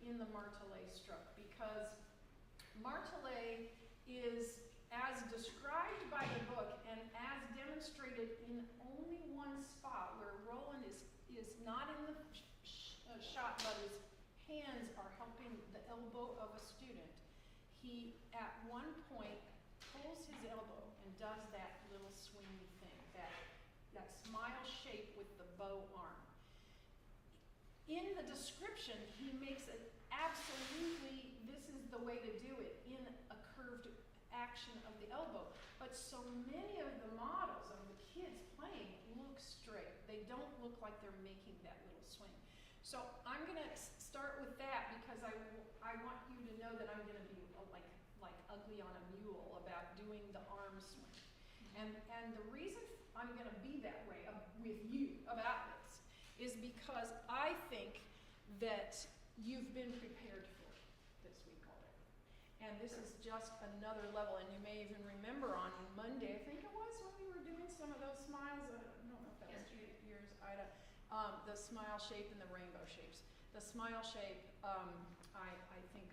in the martelet stroke, because martelet is, as described by the book and as demonstrated in only one spot where Rolland is not in the shot, but his hands are helping the elbow of a student. He, at one point, pulls his elbow and does that little swingy thing, that smile shape with the bow arm. In the description, he makes it absolutely, this is the way to do it, in a curved action of the elbow. But so many of the models of the kids playing look straight. They don't look like they're making that little swing. So I'm going to start with that because I want you to know that I'm going to be like ugly on a mule about doing the arm swing. And the reason I'm going to be that way with you about this is because I think that you've been prepared for it this week already. And this is just another level. And you may even remember on Monday, I think it was, when we were doing some of those smiles. I don't know if that was yours, Ida. The smile shape and the rainbow shapes. The smile shape, I think,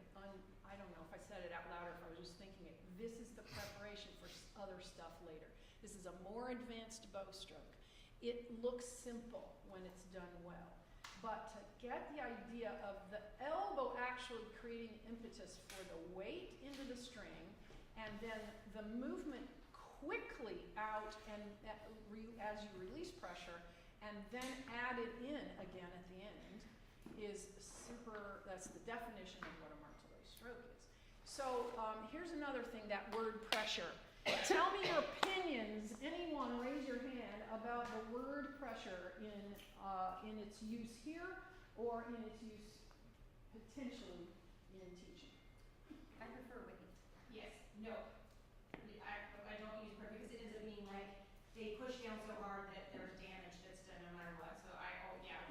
I don't know if I said it out loud or if I was just thinking it. This is the preparation for other stuff later. This is a more advanced bow stroke. It looks simple when it's done well. But to get the idea of the elbow actually creating impetus for the weight into the string, and then the movement quickly out and as you release pressure, and then add it in again at the end, is super, that's the definition of what a martelet stroke is. So here's another thing, that word pressure. Tell me your opinions, anyone raise your hand, about the word pressure in its use here or in its use potentially in teaching. I prefer weight. Yes, no. I don't use pressure because it ends up being like they push down so hard that there's damage that's done no matter what. So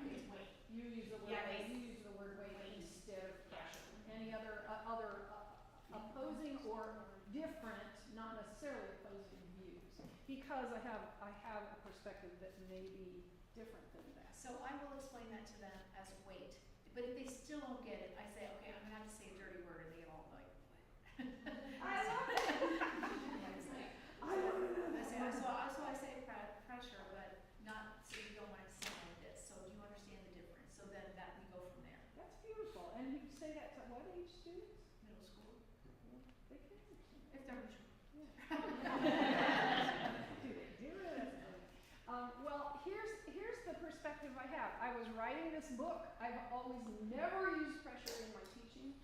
it's weight. You use the word weight. You use the word weight instead of pressure. Any other opposing or different, not necessarily opposing views? Because I have a perspective that may be different than that. So I will explain that to them as weight. But if they still don't get it, I say, okay, I'm gonna have to say a dirty word, and they get all like, what? I love it. I don't know. So I say pressure, but not so you don't want it to sound like this. So do you understand the difference? So then that we go from there. That's beautiful. And you say that to what age students? Middle school. They can. If they're mature. Do they do it? Well, here's the perspective I have. I was writing this book. I've always never used pressure in my teaching.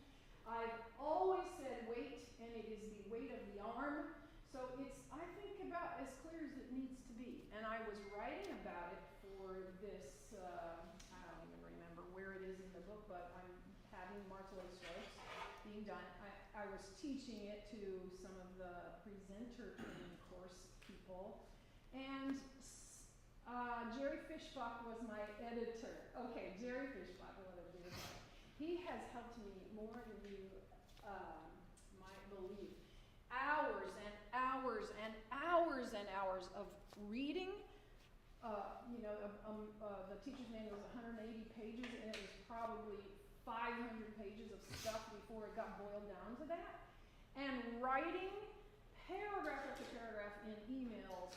I've always said weight, and it is the weight of the arm. So it's, I think, about as clear as it needs to be. And I was writing about it for this, I don't even remember where it is in the book, but I'm having martelet strokes being done. I was teaching it to some of the presenter training course people. And Jerry Fishbach was my editor. Okay, Jerry Fishbach, what a dear guy. He has helped me more than you might believe. Hours and hours and hours and hours of reading. The teacher's manual was 180 pages, and it was probably 500 pages of stuff before it got boiled down to that. And writing paragraph after paragraph in emails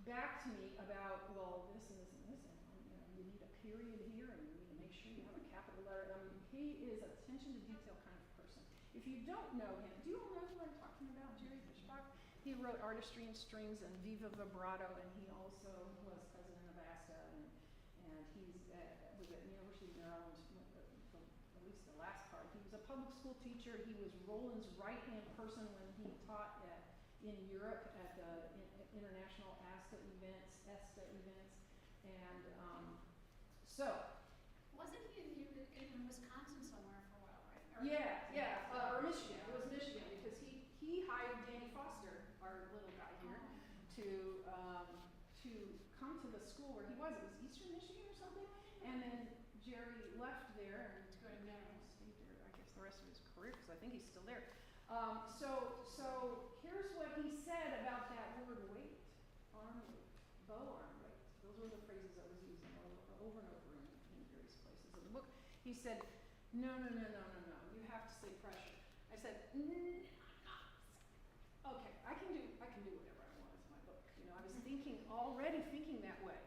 back to me about, well, this and this and this, and you need a period here, and you need to make sure you have a capital letter. I mean, he is attention to detail kind of person. If you don't know him, do you all know who I'm talking about, Jerry Fishbach? He wrote Artistry and Strings and Viva Vibrato, and he also was president of ASTA, and he's was at University of Maryland, at least the last part. He was a public school teacher. He was Rolland's right-hand person when he taught in Europe at the international ESTA events, and so. Wasn't he in Wisconsin somewhere for a while, right? Or Michigan. It was Michigan because he hired Danny Foster, our little guy here, to come to the school where he was. It was Eastern Michigan or something, and then Jerry left there and to go to Maryland State there. I guess the rest of his career, because I think he's still there. So here's what he said about that word weight, arm weight, bow arm weight. Those were the phrases I was using over and over in various places in the book. He said, no, you have to say pressure. I said, okay, I can do whatever I want with my book. You know, I was already thinking that way.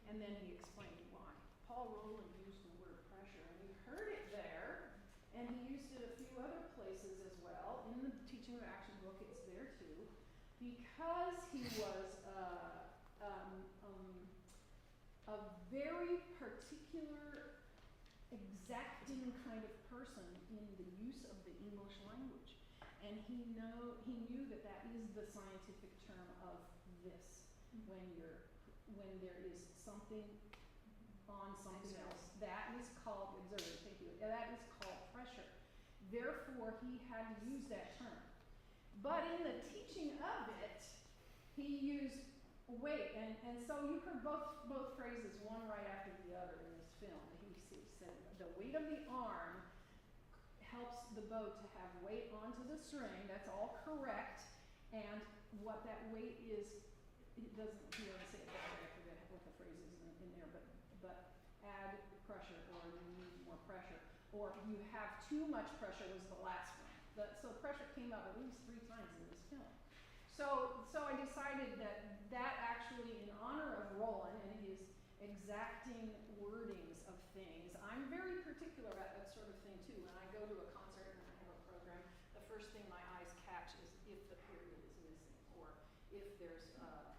And then he explained why. Paul Rolland used the word pressure, and we heard it there, and he used it a few other places as well. In the Teaching of Action book, it's there too, because he was a very particular, exacting kind of person in the use of the English language. And he knew that that is the scientific term of this, when there is something on something else. That is called exertion. Thank you. That is called pressure. Therefore, he had to use that term. But in the teaching of it, he used weight, and so you heard both phrases, one right after the other in this film. He said the weight of the arm helps the bow to have weight onto the string. That's all correct. And what that weight is, he doesn't say it that way. I forget what the phrase is in there, but add pressure, or you need more pressure, or you have too much pressure was the last one. So pressure came up at least 3 times in this film. So I decided that actually, in honor of Rolland and his exacting wordings of things, I'm very particular about that sort of thing too. When I go to a concert and I have a program, the first thing my eyes catch is if the period is missing, or if there's an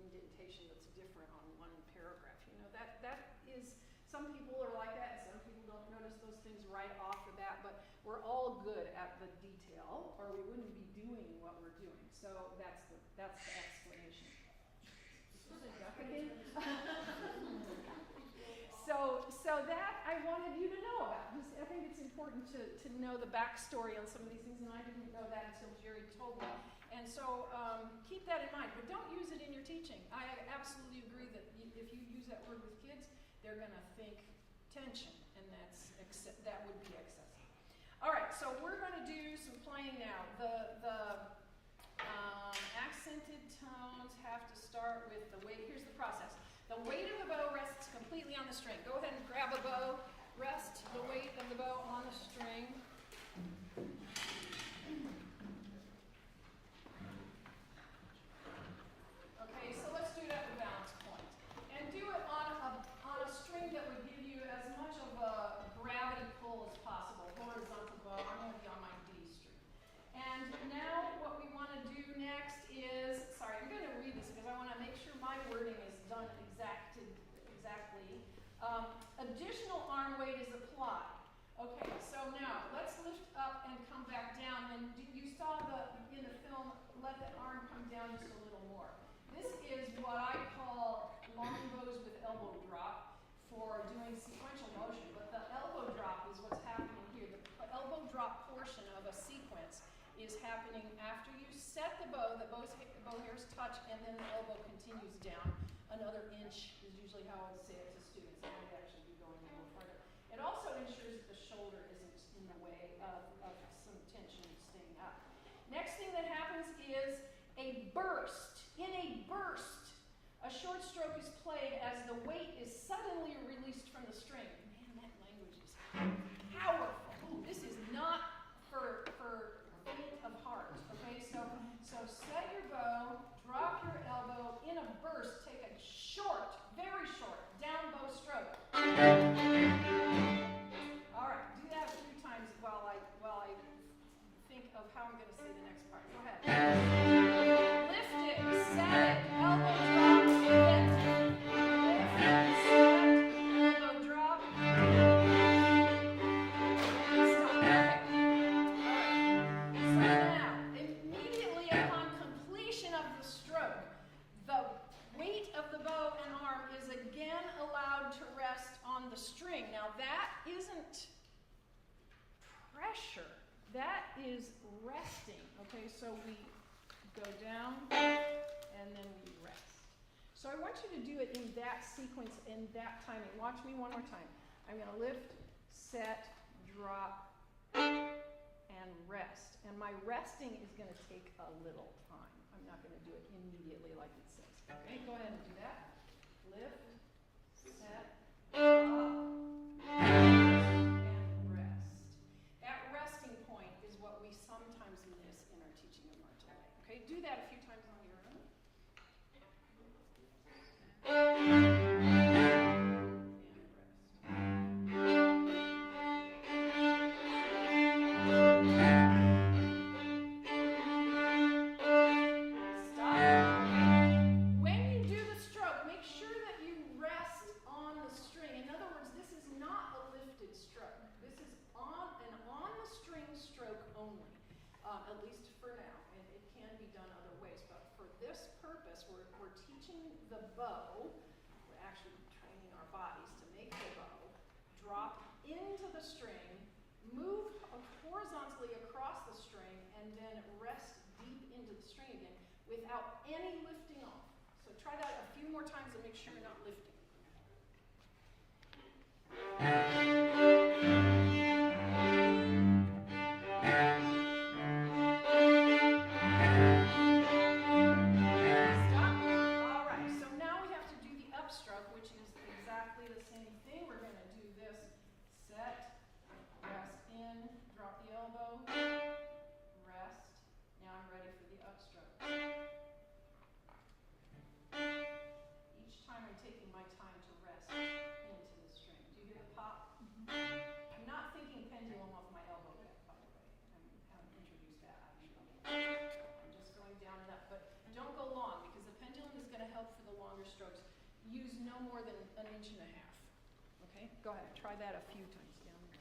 indentation that's different on one paragraph. You know, that is, some people are like that, and some people don't notice those things right off the bat, but we're all good at the detail, or we wouldn't be doing what we're doing. So that's the explanation. So that I wanted you to know about, because I think it's important to know the backstory on some of these things, and I didn't know that until Jerry told me. And so keep that in mind, but don't use it in your teaching. I absolutely agree that if you use that word with kids, they're going to think tension, and that would be excessive. All right, so we're going to do some playing now. The accented tones have to start with the weight. Here's the process. The weight of the bow rests completely on the string. Go ahead and grab a bow. Rest the weight of the bow on the string. Okay, so let's do that with balance point. And do it on a string that would give you as much of a gravity pull as possible. Horizontal bow. I'm going to be on my D string. And now what we want to do next is, sorry, I'm going to read this because I want to make sure my wording is done exactly. Additional arm weight is applied. Okay, so now let's lift up and come back down. And you saw in the film, let the arm come down just a little more. This is what I call long bows with elbow drop for doing sequential motion. But the elbow drop is what's happening here. The elbow drop portion of a sequence is happening after you set the bow hairs touch, and then the elbow continues down. Another inch is usually how I would say it to students. I might actually be going a little further. It also ensures that the shoulder isn't in the way of some tension staying up. Next thing that happens is a burst. In a burst, a short stroke is played as the weight is suddenly released from the string. Man, that language is powerful. Ooh, this is not for faint of heart. Okay, so set your bow, drop your elbow in a burst. Take a short, very short, down bow stroke. All right, do that a few times while I think of how I'm going to say the next part. Go ahead. Lift it, set it, elbow drop, lift. Lift, set, elbow drop. Stop. Okay. All right. So now, immediately upon completion of the stroke, the weight of the bow and arm is again allowed to rest on the string. Now that isn't pressure, that is resting. Okay, so we go down and then we rest. So I want you to do it in that sequence, in that timing. Watch me one more time. I'm going to lift, set, drop, and rest. And my resting is going to take a little time. I'm not going to do it immediately like it says. Okay, go ahead and do that. Lift, set, drop, and rest. Okay, do that a few times on your own. When you do the stroke, make sure that you rest on the string. In other words, this is not a lifted stroke. This is on the string stroke only, at least for now. And it can be done other ways, but for this purpose, we're teaching the bow. We're actually training our bodies to make the bow. Drop into the string, move horizontally across the string, and then rest deep into the string again without any lifting off. So try that a few more times and make sure you're not lifting. Stop. All right, so now we have to do the upstroke, which is exactly the same thing. We're going to do this. Set, rest in, drop the elbow, rest. Now I'm ready for the upstroke. Each time I'm taking my time to rest into the string. Do you hear the pop? I'm not thinking pendulum off my elbow yet, by the way. I haven't introduced that actually. I'm just going down and up. But don't go long because the pendulum is going to help for the longer strokes. Use no more than 1.5 inches. Okay? Go ahead. Try that a few times down there.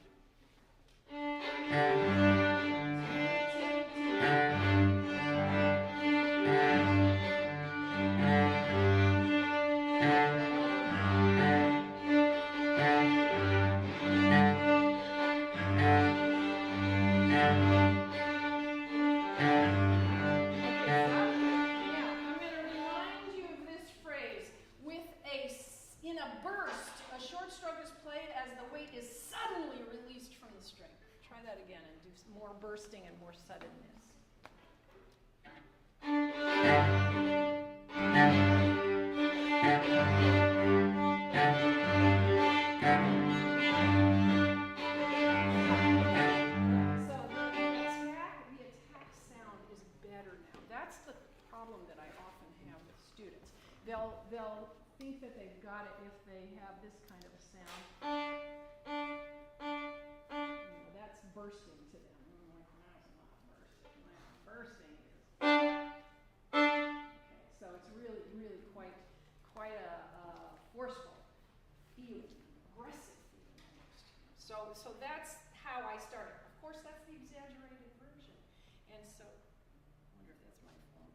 In a burst, a short stroke is played as the weight is suddenly released from the string. Try that again and do more bursting and more suddenness. So the attack sound is better now. That's the problem that I often have with students. They'll think that they've got it if they have this kind of a sound. That's bursting to them. Like, no, it's not bursting. Bursting is. Okay, so it's really, really quite a forceful feeling, aggressive feeling almost. So that's how I started. Of course, that's the exaggerated version. And so, I wonder if that's my phone.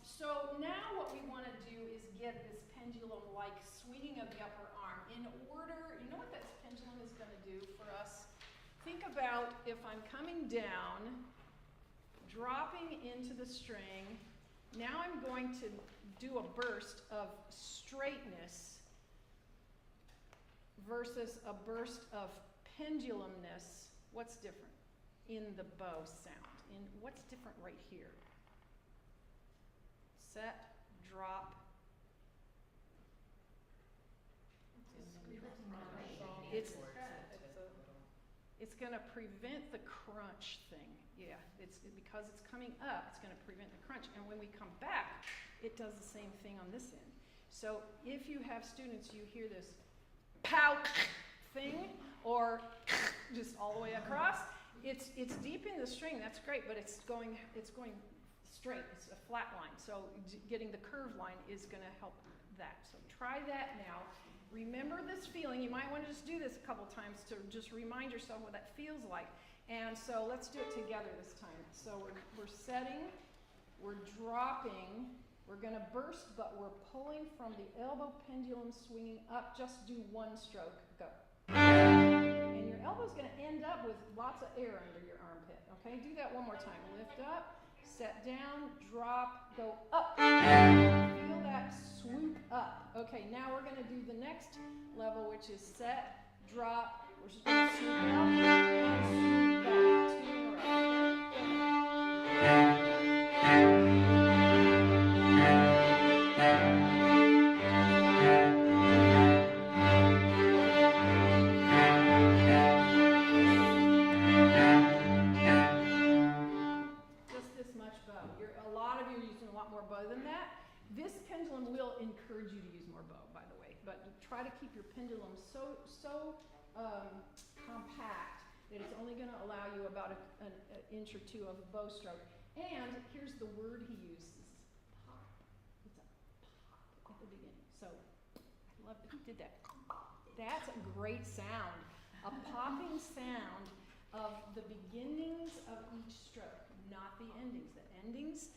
So now what we want to do is get this pendulum-like swinging of the upper arm in order. You know what that pendulum is going to do for us? Think about if I'm coming down, dropping into the string. Now I'm going to do a burst of straightness versus a burst of pendulumness. What's different in the bow sound? What's different right here? Set, drop. It's going to prevent the crunch thing. Yeah, because it's coming up, it's going to prevent the crunch. And when we come back, it does the same thing on this end. So if you have students, you hear this pow thing, or just all the way across. It's deep in the string. That's great, but it's going straight. It's a flat line. So getting the curved line is going to help that. So try that now. Remember this feeling. You might want to just do this a couple times to just remind yourself what that feels like. And so let's do it together this time. So we're setting, we're dropping, we're going to burst, but we're pulling from the elbow pendulum swinging up. Just do one stroke. Go. And your elbow's going to end up with lots of air under your armpit. Okay, do that one more time. Lift up, set down, drop, go up. Feel that swoop up. Okay, now we're going to do the next level, which is set, drop. We're just going to swoop up and swoop back. 2 in a row. Just this much This pendulum will encourage you to use more bow, by the way, but try to keep your pendulum so compact that it's only going to allow you about an inch or two of a bow stroke. And here's the word he uses, pop. It's a pop at the beginning. So I love that he did that. That's a great sound. A popping sound of the beginnings of each stroke, not the endings. The endings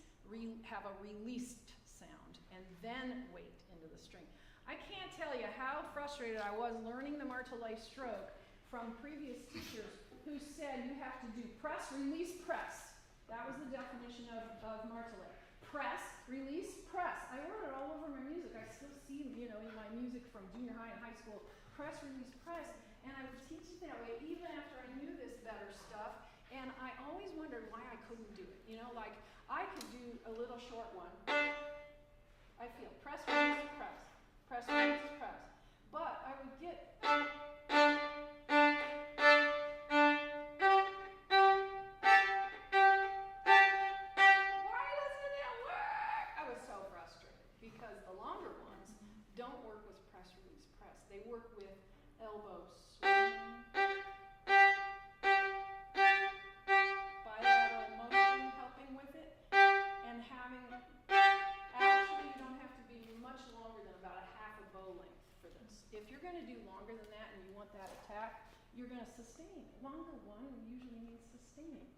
have a released sound and then wait into the string. I can't tell you how frustrated I was learning the martelé stroke from previous teachers who said you have to do press, release, press. That was the definition of martelé. Press, release, press. I wrote it all over my music. I still see, in my music from junior high and high school, press, release, press. And I would teach it that way even after I knew this better stuff. And I always wondered why I couldn't do it. Like I could do a little short one. I feel press, release, press. Press, release, press. But I would get... Why doesn't it work? I was so frustrated because the longer ones don't work with press, release, press. They work with elbow swing, bilateral motion helping with it, and having... Actually, you don't have to be much longer than about a half a bow length for this. If you're going to do longer than that and you want that attack, you're going to sustain. Longer one usually means sustaining.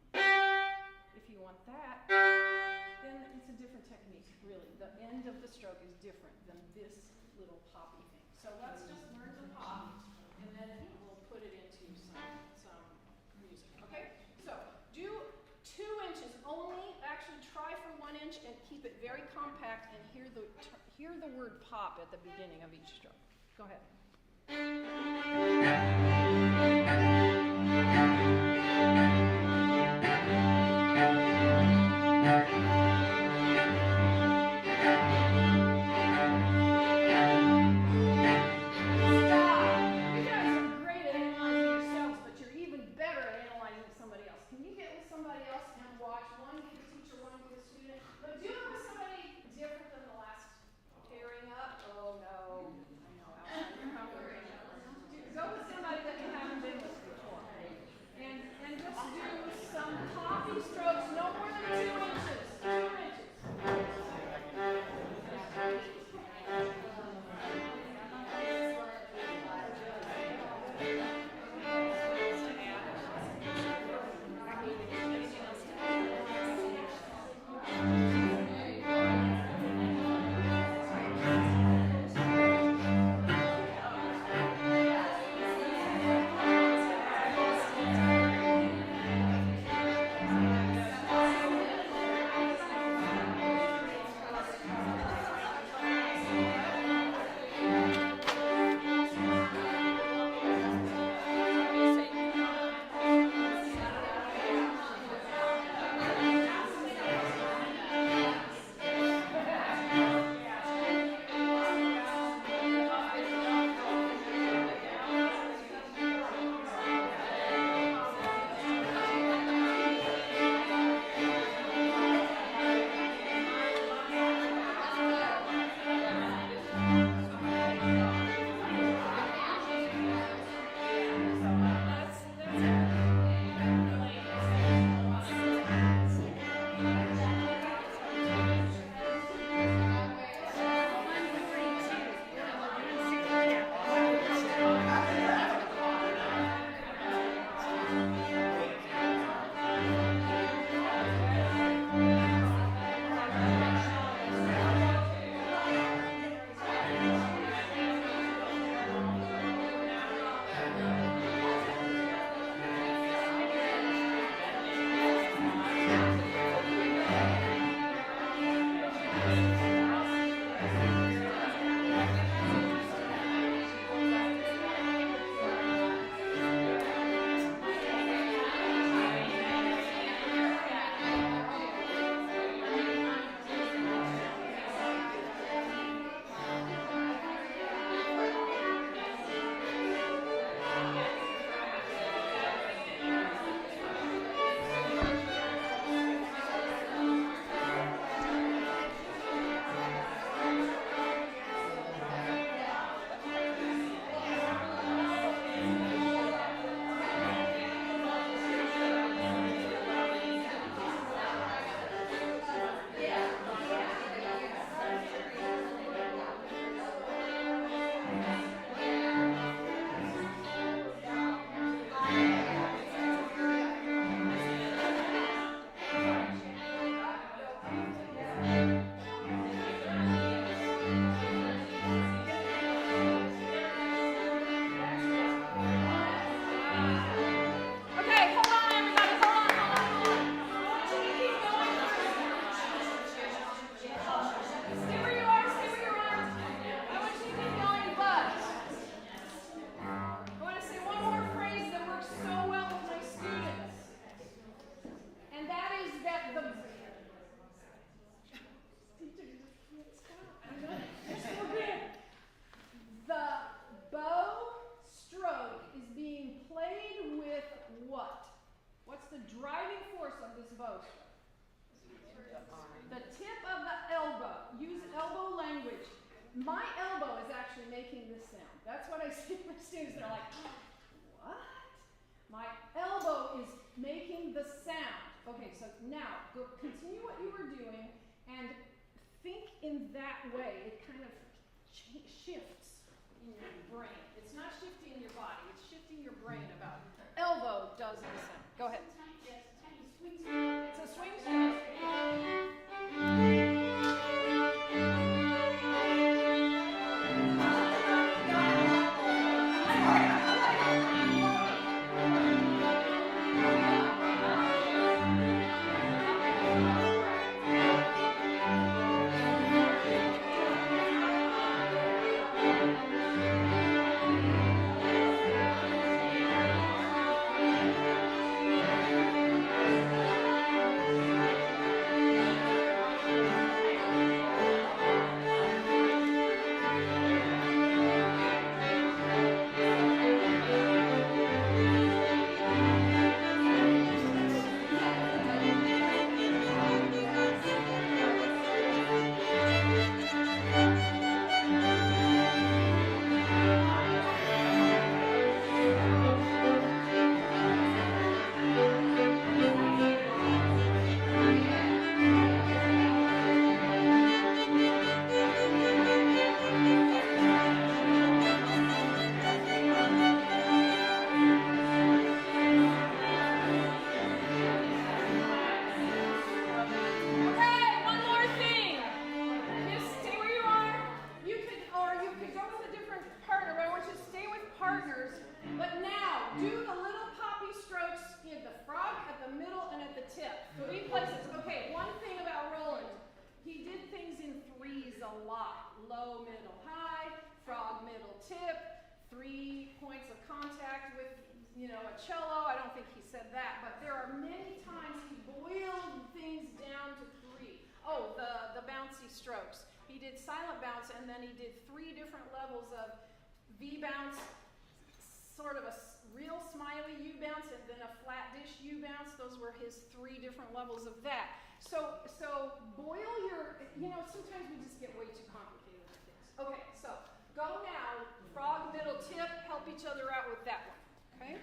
If you want that, then it's a different technique, really. The end of the stroke is different than this little poppy thing. So let's just learn to pop, and then we'll put it into some music, okay? So do 2 inches only. Actually, try for 1 inch and keep it very compact and hear the word pop at the beginning of each stroke. Go ahead. Go with somebody the driving force of this bow stroke? The tip of the elbow. Use elbow language. My elbow is actually making this sound. That's what I see my students. They're like, what? My elbow is making the sound. Okay, so now go continue what you were doing and think in that way. It kind of shifts in your brain. It's not shifting in your body. It's shifting your brain about elbow does the sound. Go ahead. Yes, tiny swing stroke. It's a swing stroke. Cello, I don't think he said that, but there are many times he boiled things down to 3. Oh, the bouncy strokes. He did silent bounce, and then he did 3 different levels of V bounce, sort of a real smiley U bounce, and then a flat dish U bounce. Those were his 3 different levels of that. So boil your, sometimes we just get way too complicated with things. Okay, so go now, frog, middle, tip, help each other out with that one. Okay?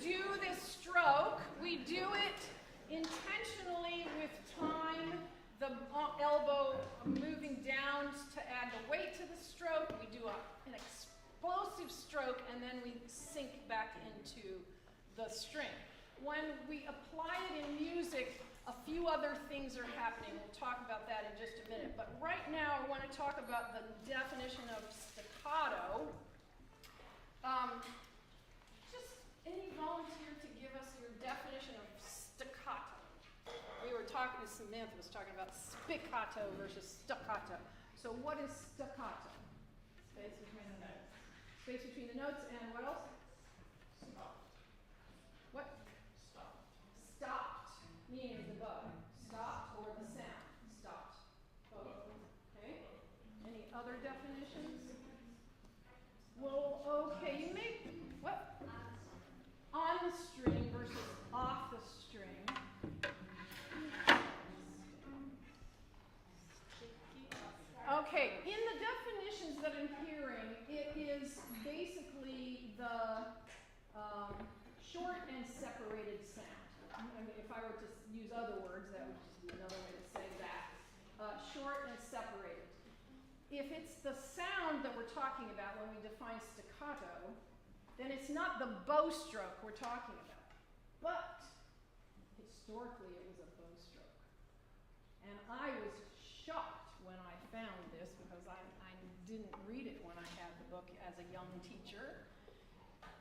do this stroke, we do it intentionally with time, the elbow moving down to add the weight to the stroke. We do an explosive stroke, and then we sink back into the string. When we apply it in music, a few other things are happening. We'll talk about that in just a minute. But right now, I want to talk about the definition of staccato. Just any volunteer to give us your definition of staccato? We were talking, Samantha was talking about spiccato versus staccato. So what is staccato? Space between the notes. Space between the notes, and what else? Stop. What? Stop. Stopped, meaning the bug. Stopped or the sound. Stopped. Both. Okay? Any other definitions? Well, okay, you make, what? On the string versus off the string. Okay, in the definitions that I'm hearing, it is basically the short and separated sound. I mean, if I were to use other words, that would just be another way to say that. Short and separated. If it's the sound that we're talking about when we define staccato, then it's not the bow stroke we're talking about. But historically, it was a bow stroke. And I was shocked when I found this, because I didn't read it when I had the book as a young teacher,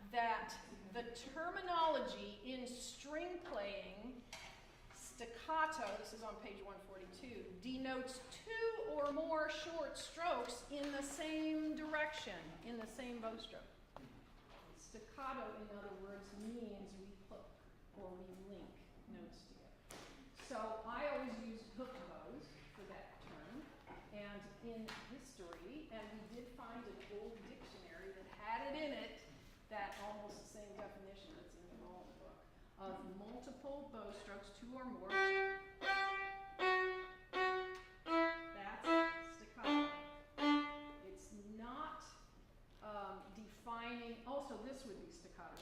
that the terminology in string playing, staccato, this is on page 142, denotes two or more short strokes in the same direction, in the same bow stroke. Staccato, in other words, means we hook or we link notes together. So I always used hook bows for that term, and in history, and we did find an old dictionary that had it in it, that almost the same definition that's in the Rolland book, of multiple bow strokes, two or more. That's staccato. It's not defining, also this would be staccato.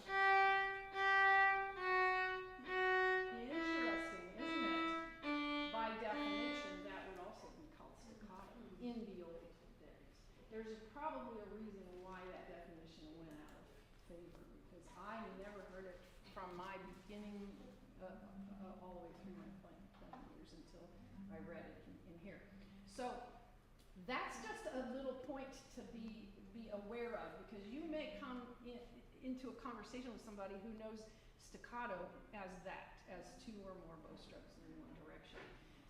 Interesting, isn't it? By definition, that would also be called staccato in the old days. There's probably a reason why that definition went out of favor, because I never heard it from my beginning all the way through my playing years until I read it in here. So that's just a little point to be aware of, because you may come into a conversation with somebody who knows staccato as that, as two or more bow strokes in one direction.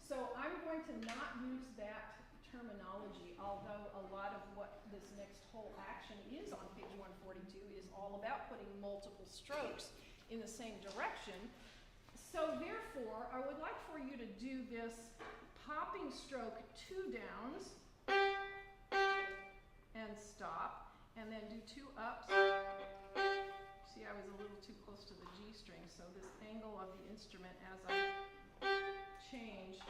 So I'm going to not use that terminology, although a lot of what this next whole action is on page 142 is all about putting multiple strokes in the same direction. So therefore, I would like for you to do this popping stroke 2 downs and stop, and then do 2 ups. See, I was a little too close to the G string, so this angle of the instrument as I change,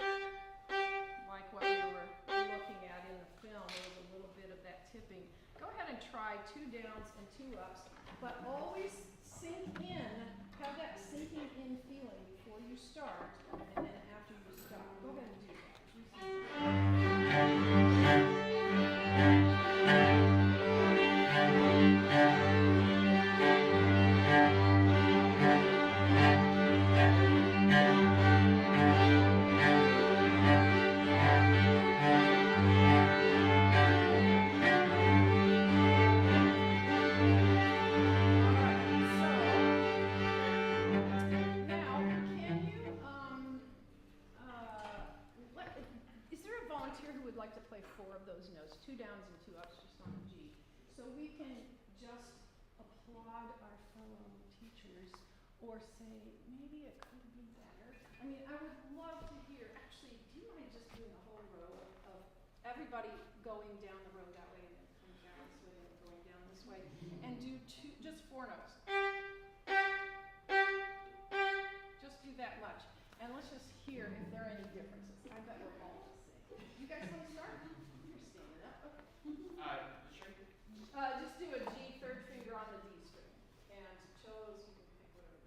like what we were looking at in the film, there was a little bit of that tipping. Go ahead and try 2 downs and 2 ups, but always sink in, have that sinking in feeling before you start, and then after you stop. Go ahead and do that. Like to play 4 of those notes, 2 downs and 2 ups just on the G. So we can just applaud our fellow teachers or say, maybe it could be better. I mean, I would love to hear, actually, do you mind just doing a whole row of everybody going down the row that way and then coming down this way and then going down this way, and do just 4 notes. Just do that much. And let's just hear if there are any differences. I bet we're all the same. You guys want to start? You're standing up. Okay. Sure. Just do a G, 3rd finger on the D string. And cellos, you can pick whatever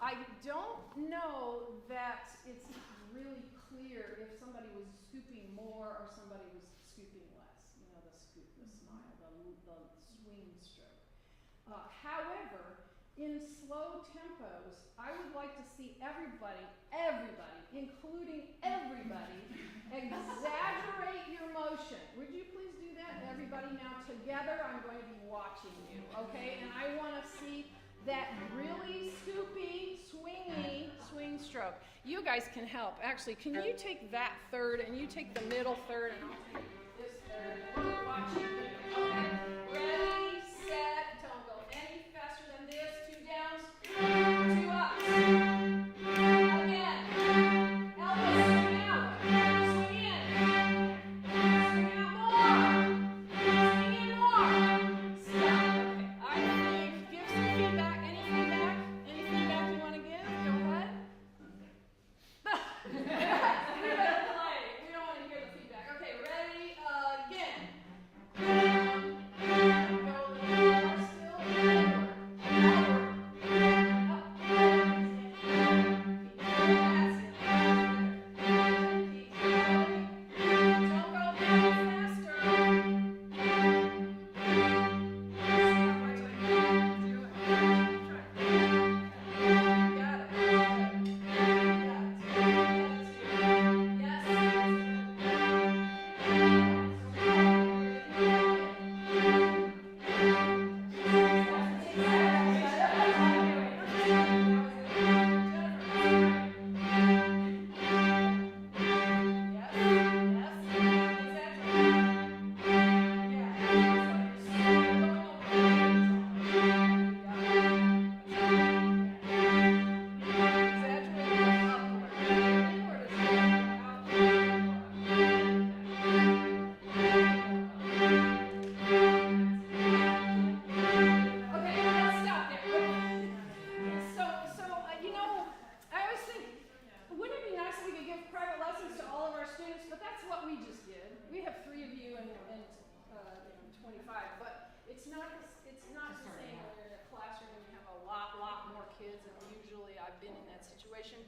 I don't know that it's really clear if somebody was scooping more or somebody was scooping less. You know, the scoop, the smile, the swing stroke. However, in slow tempos, I would like to see everybody, including everybody, exaggerate your motion. Would you please do that? Everybody now together, I'm going to be watching you, okay? And I want to see that really scoopy, swingy swing stroke. You guys can help. Actually, can you take that third and you take the middle third and I'll take this third. We're watching. Okay. Ready, set, don't go any faster than this. 2 downs, 2 ups. Again. Elbows swing out. Swing in. Swing out more. Swing in more. Stop. Okay. I think, give some feedback. Any feedback? Any feedback you want to give? Go ahead. We better play. We don't want to hear the feedback. Okay, ready? Again. Go a little more still. Forward.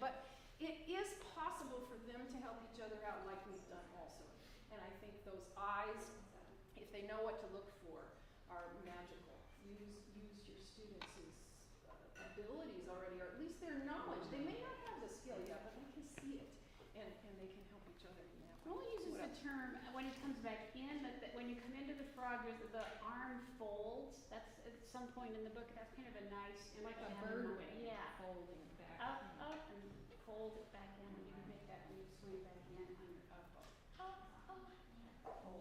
But it is possible for them to help each other out like we've done also. And I think those eyes, if they know what to look for, are magical. Use your students' abilities already, or at least their knowledge. They may not have the skill yet, but they can see it, and they can help each other in that way. Rolland uses the term, when he comes back in, that when you come into the frog, the arm folds. That's at some point in the book, that's kind of a nice, Like a image to have in bird mind. wing, Yeah. folding back. Up, and fold it back in, and you can make that when you swing back in on your elbow.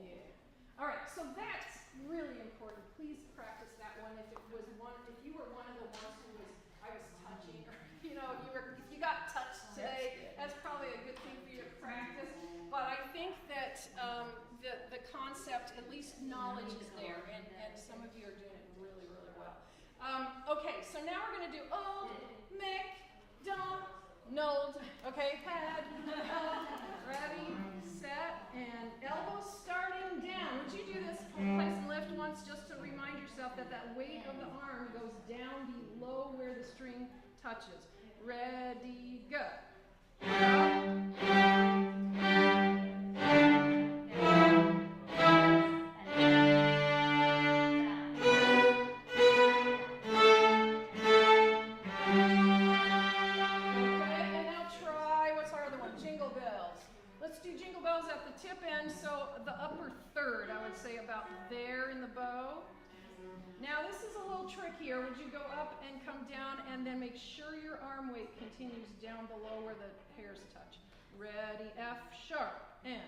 Yeah. All right, so that's really important. Please practice that one. If you were one of the ones who I was touching, or if you got touched today, that's probably a good thing for you to practice. But I think that the concept, at least knowledge, is there, and some of you are doing it really, really well. Okay, so now we're going to do old, Mick, Dom, Nold. Okay, head, ready, set, and elbows starting down. Would you do this place and lift once just to remind yourself that weight of the arm goes down below where the string touches. Ready, go. So the upper third, I would say about there in the bow. Now this is a little trickier. Would you go up and come down and then make sure your arm weight continues down below where the hairs touch. Ready, F sharp, and.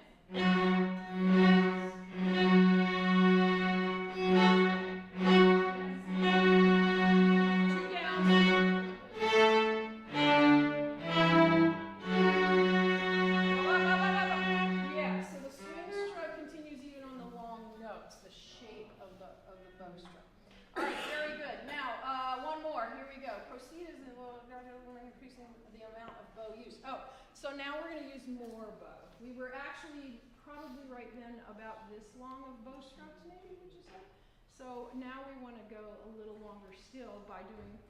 So now we're going to use more bow. We were actually probably right then about this long of bow strokes, maybe, would you say? So now we want to go a little longer still by doing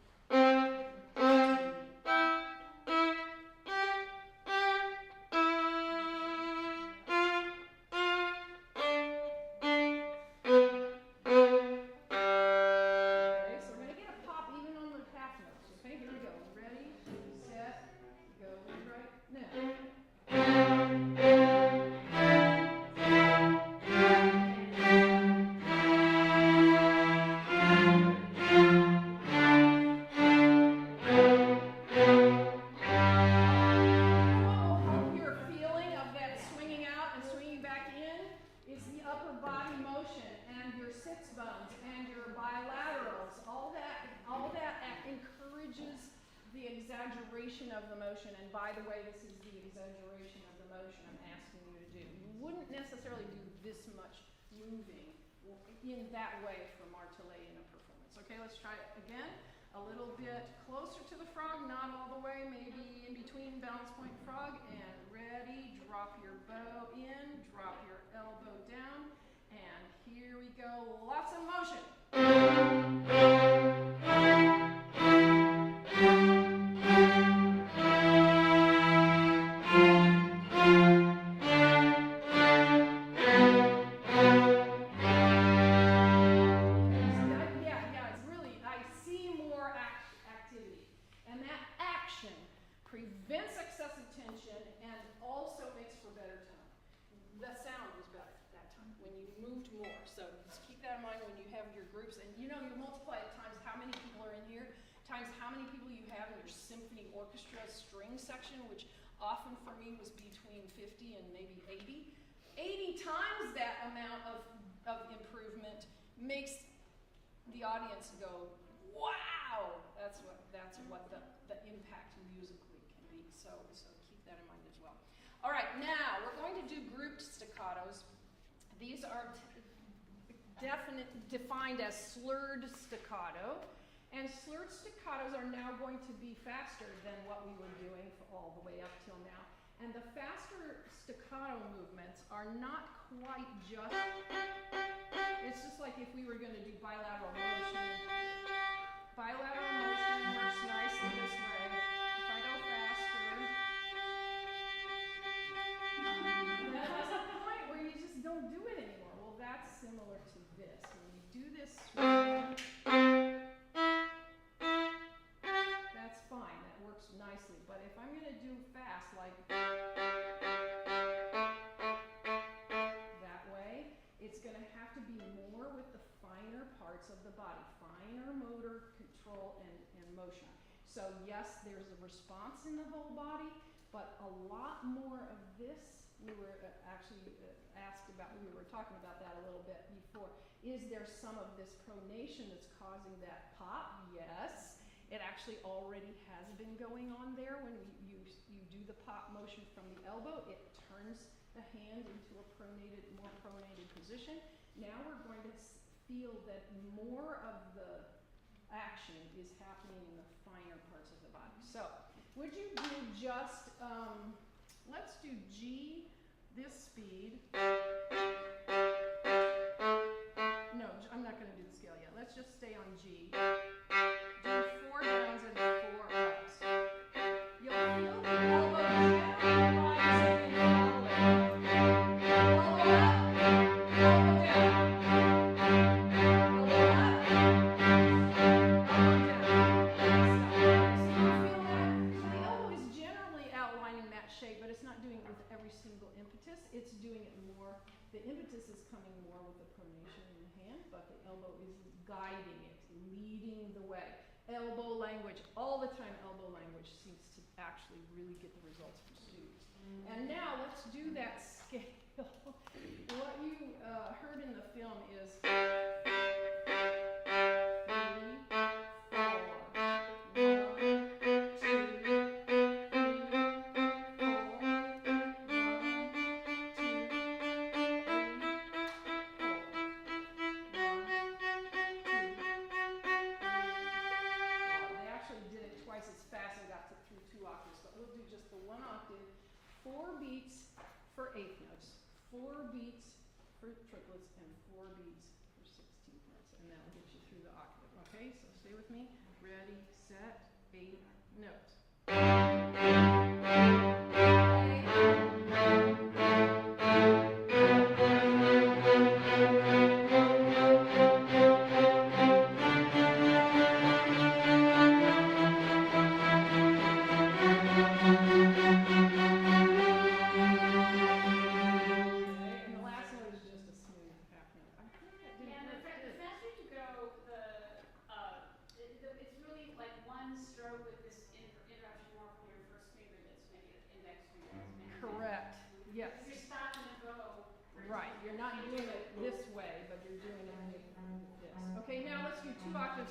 the exaggeration of the motion, and by the way, this is the exaggeration of the motion I'm asking you to do. You wouldn't necessarily do this much moving in that way for martelet in a performance. Okay, let's try it again. A little bit closer to the frog, not all the way, maybe in between balance point frog, and ready, drop your bow in, drop your elbow down, and here we go, lots of motion. Prevents excessive tension and also makes for better tone. The sound was better that time when you moved more. So just keep that in mind when you have your groups. And you know, you multiply it times how many people are in here, times how many people you have in your symphony orchestra string section, which often for me was between 50 and maybe 80. 80 times that amount of improvement makes the audience go, wow! That's what the impact musically can be. So keep that in mind as well. All right, now we're going to do grouped staccatos. These are defined as slurred staccato, and slurred staccatos are now going to be faster than what we were doing all the way up till now. And the faster staccato movements are not quite just, it's just like if we were going to do bilateral motion. Bilateral motion works nicely this way. If I go faster, that has a point where you just don't do it anymore. Well, that's similar to this. When you do this swing, that's fine. That works nicely. But if I'm going to do fast, like that way, it's going to have to be more with the finer parts of the body, finer motor control and motion. So yes, there's a response in the whole body, but a lot more of this, we were actually asked about, we were talking about that a little bit before. Is there some of this pronation that's causing that pop? Yes. It actually already has been going on there. When you do the pop motion from the elbow, it turns the hand into a more pronated position. Now we're going to feel that more of the action is happening in the finer parts of the body. So, would you do just, let's do G, this speed. No, I'm not going to do the scale yet. Let's just stay on G. Do 4 downs and 4 ups. You'll feel the elbow gently rising and falling. Elbow up, elbow down. But it's not doing it with every single impetus. It's doing it more. The impetus is coming more with the pronation in the hand, but the elbow is guiding it, leading the way. Elbow language, all the time elbow language seems to actually really get the results for students. And now let's do that scale. What you heard in the film is 3, 4 beats for eighth notes, 4 beats for triplets, and 4 beats for 16th notes, and that'll get you through the octave. Okay, so stay with me. Ready, set, 8 notes.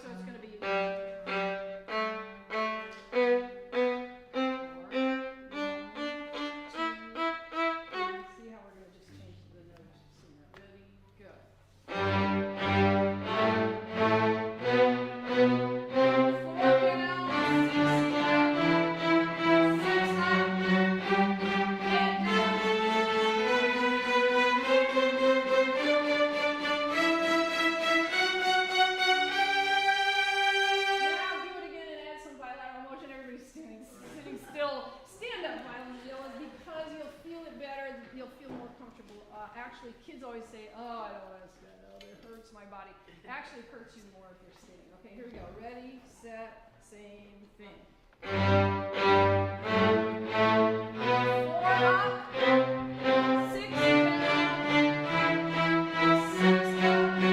So it's going to be Actually, kids always say, oh, I don't want to stand. Oh, it hurts my body. It actually hurts you more if you're sitting. Okay, here we go. Ready, set, same thing. 4 up, 6 down, 6 down, 8.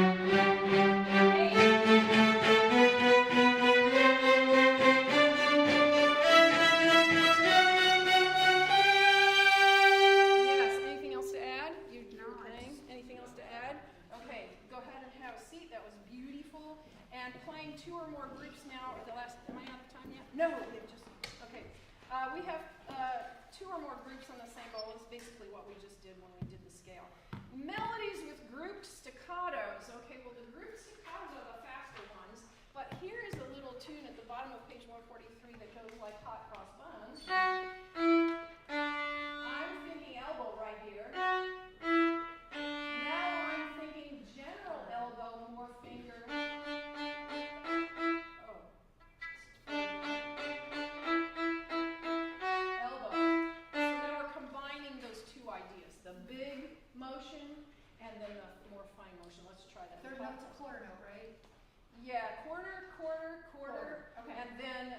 Yes, anything else to add? Anything else to add? Okay, go ahead and have a seat. That was beautiful. And playing 2 or more groups now. Am I out of time yet? No, we have just, okay. We have 2 or more groups on the same bowl. It's basically what we just did when we did the scale. Melodies with grouped staccatos. Okay, well the grouped staccatos are the faster ones, but here is a little tune at the bottom of page 143 that goes like hot cross buns. I'm thinking elbow right here. Now I'm thinking general elbow, more finger. The big motion and then the more fine motion. Let's try that. Third note's a quarter note, right? Yeah, quarter, quarter, quarter. Okay. And then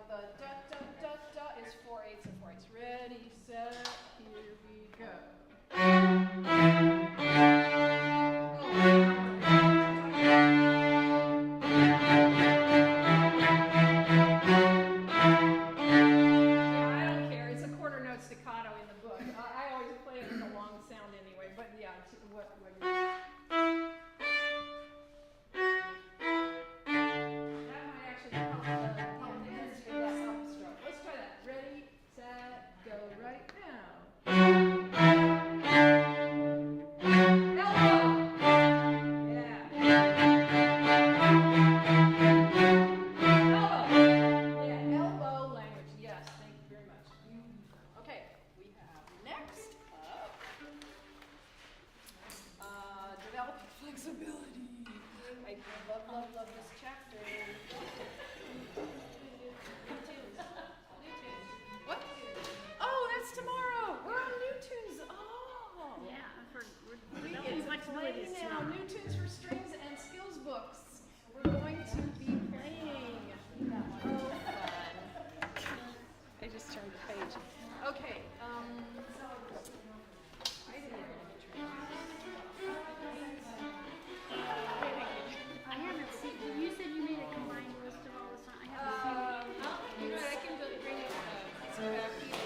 the da da da da is 4/8 and 4/8. Ready, set, here we go. Staccato in the book. I always play it with a long sound anyway, but yeah, what you that might actually help stroke. Let's try that. Ready, set, go right now. Elbow. Yeah. Elbow. Yeah, elbow language. Yes, thank you very much. Okay, we have next up developing flexibility. I love this chapter. What? Oh, that's tomorrow. We're on new tunes. Oh. Yeah, we're We developing get to flexibility play now. tomorrow. New tunes for strings and skills books. We're going to be playing. Oh, fun. I just turned the page. Okay. I haven't seen, you said you made a combined list of all the songs. I haven't seen it. I can bring up some back here.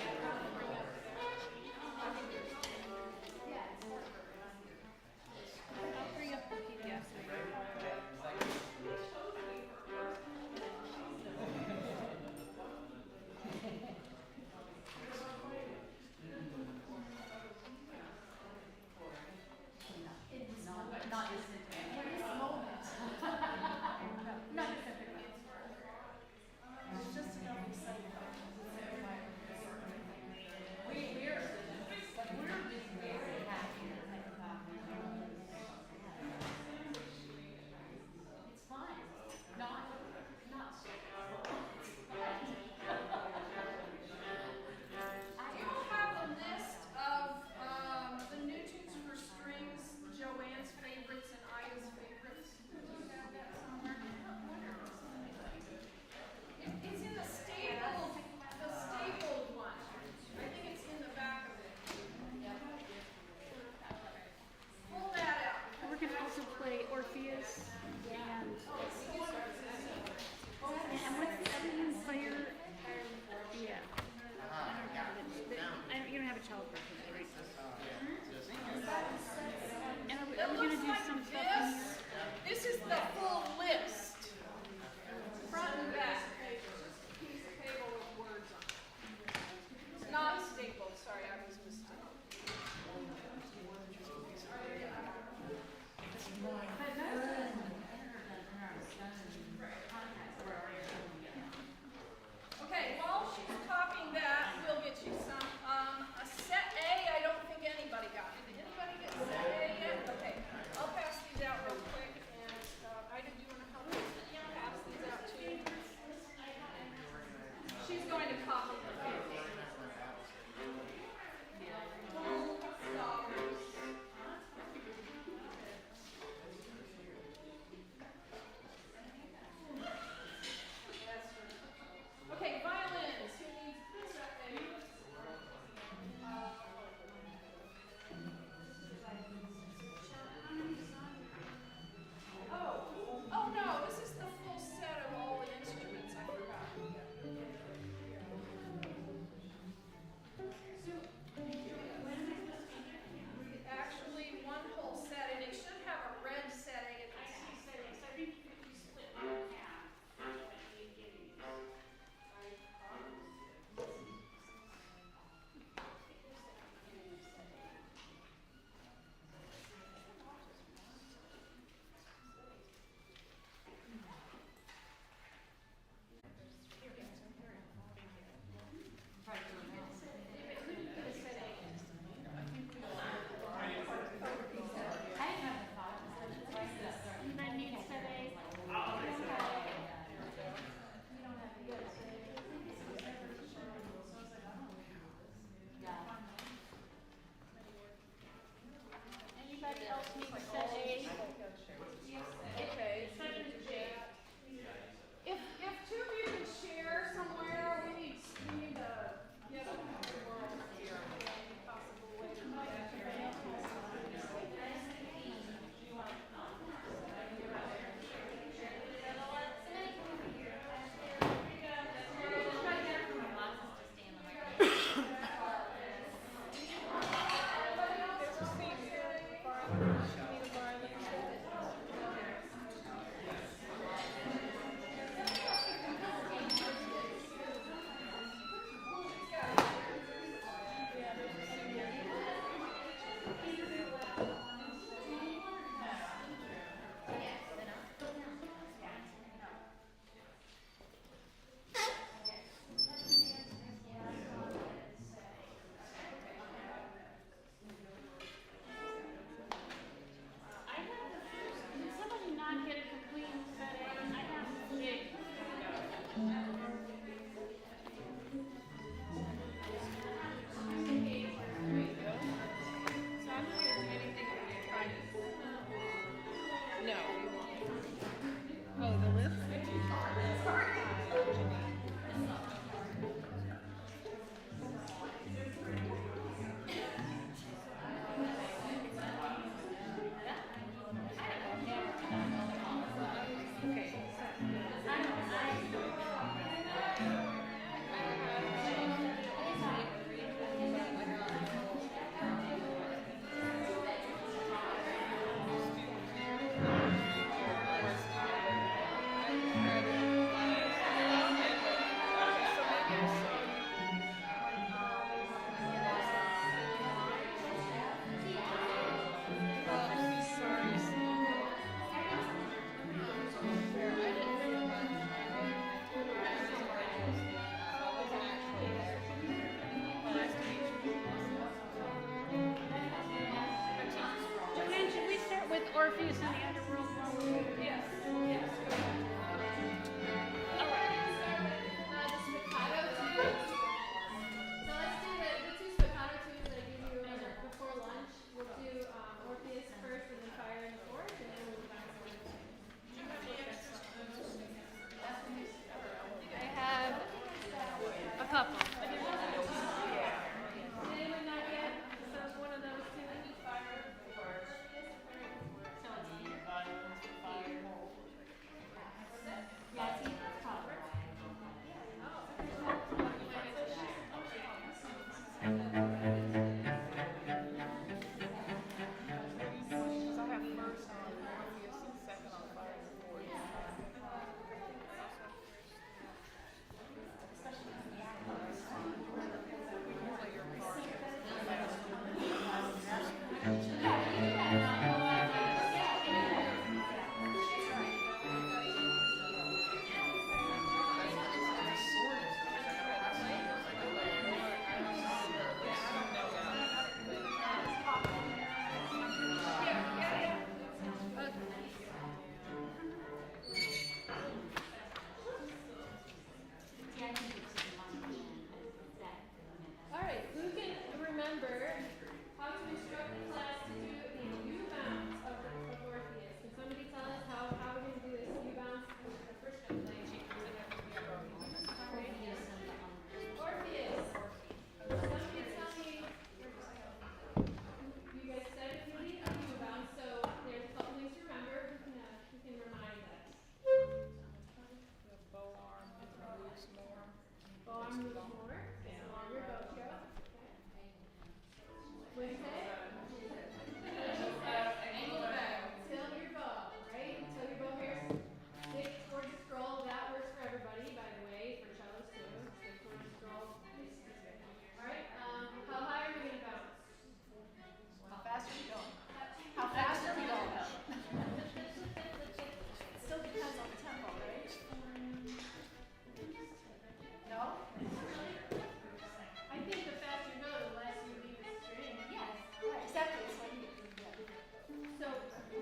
I'll bring up the PDF. arm moves more. It's a longer bow stroke. What do you say? Angle back. Tilt your bow, right? Tilt your bow here. Stick towards the scroll. That works for everybody, by the way, for cellos too. Stick towards the scroll. Alright, how high are we gonna bounce? How fast are we going? How fast are we going? It still depends on the tempo, right? No? I think the faster you go, the less you leave the string. Yes, right, exactly, that's what you, yeah. So,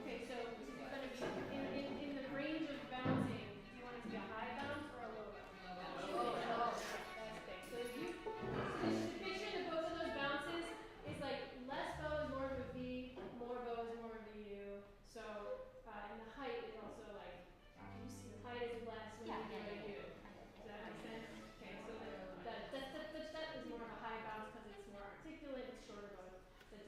okay, so you're gonna be in the range of bouncing, do you want it to be a high bounce or a low bounce? Low. That's big. So if you, so the picture in both of those bounces is like less bow is more of a V, more bow is more of a U. So, and the height is also like, the height is less when you do a U. Does that make sense? Okay, so that is more of a high bounce because it's more articulate, it's shorter bow. The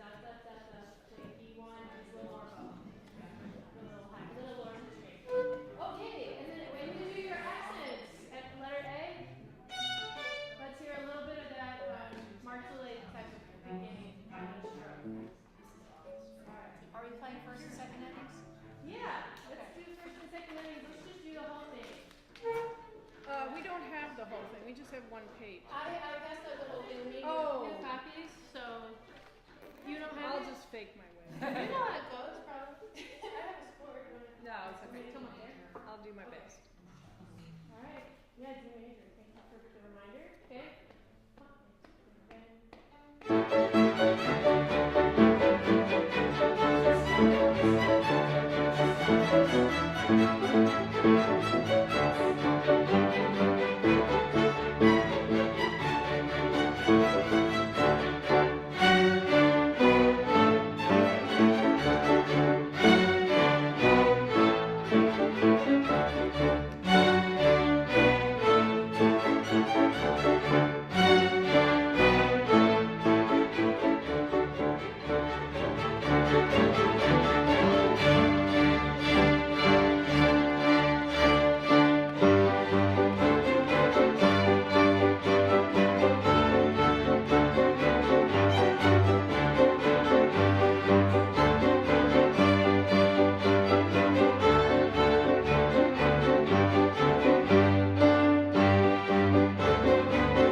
like E1 is a little more bow. A little high, a little lower to the string. Okay, and then when you do your accents at letter A, let's hear a little bit of that martelate type of beginning stroke. Are we playing first and second endings? Yeah, let's do first and second endings. Let's just do the whole thing. We don't have the whole thing, we just have one page. I passed out the whole thing. We made Oh. new copies, so you don't have I'll it? just fake my way. You know how it goes, probably. I have a score. No, it's okay. Come on there. I'll do my best. All right. Yeah, do major. Thank you for the reminder. Okay.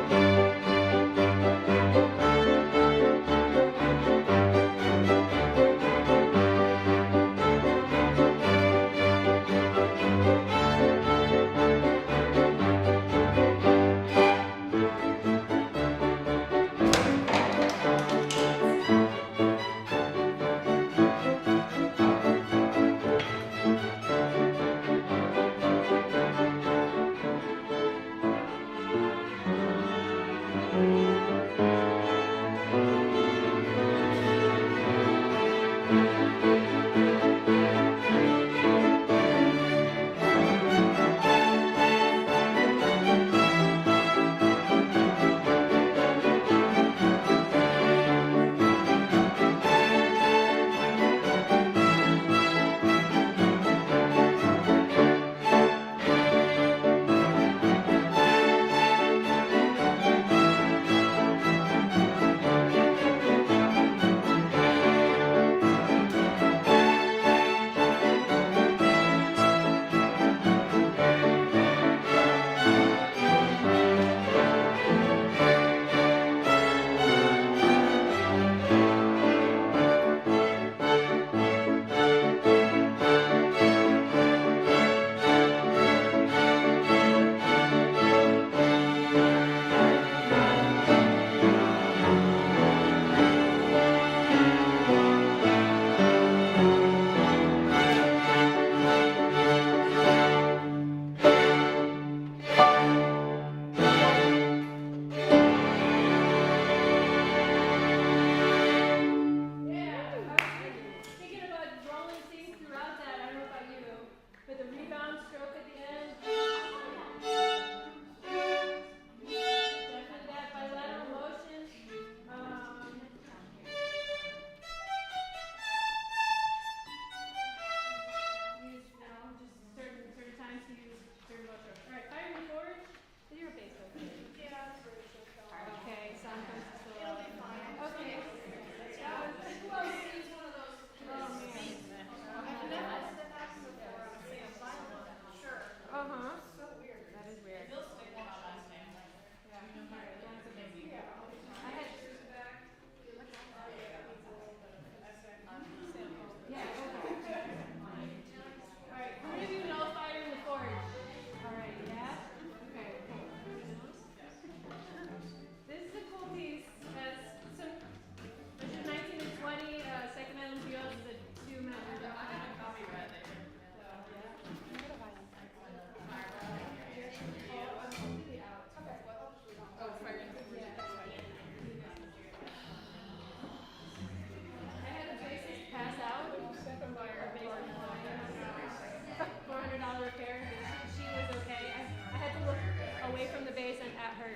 1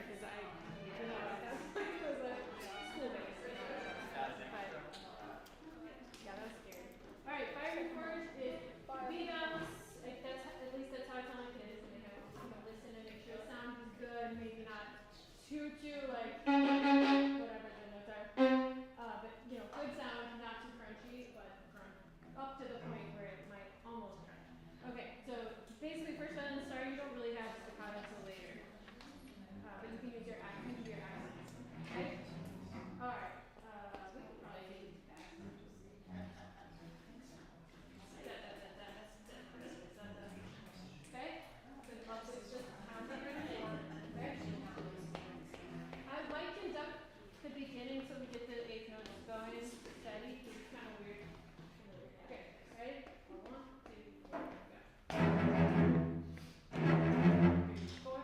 because I, you know, I was like school-based. But, yeah, that was scary. All right, fire report is V-bounce. Like at least that's how I tell my kids, and they have to listen and make sure the sound is good, maybe not too like whatever the notes are. But you know, good sound, not too crunchy, but up to the point where it might almost crunch. Okay, so basically first violin star, you don't really have staccato until later. But you can use your accents. Okay? Alright. We could probably do okay? So it's just pounding right now. Okay? I might conduct the beginning so we get the eighth notes going steady, because it's kind of weird. Okay, ready? 1, 2, 3, go. 4.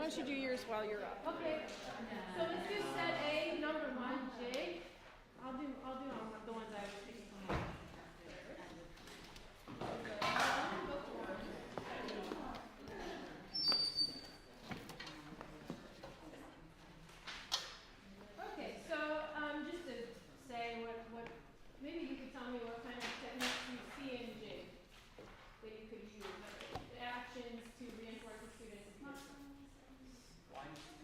don't you do yours while you're up? Okay, so let's do set A, number 1, J. I'll do the ones I was picking from first. Book 1. Okay, so just to say what maybe you could tell me what kind of techniques you see in J that you could use. The actions to reinforce the students'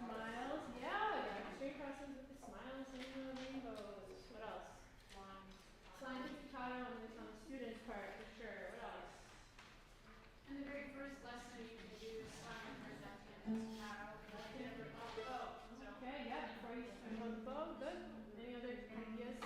smiles, yeah, straight crosses with the smiles and the rainbows. What else? Slime staccato on the student's part for sure. What else? In the very first lesson, you can do slime and first left hand staccato. Okay, yeah, before you start on the bow, good. Any other ideas?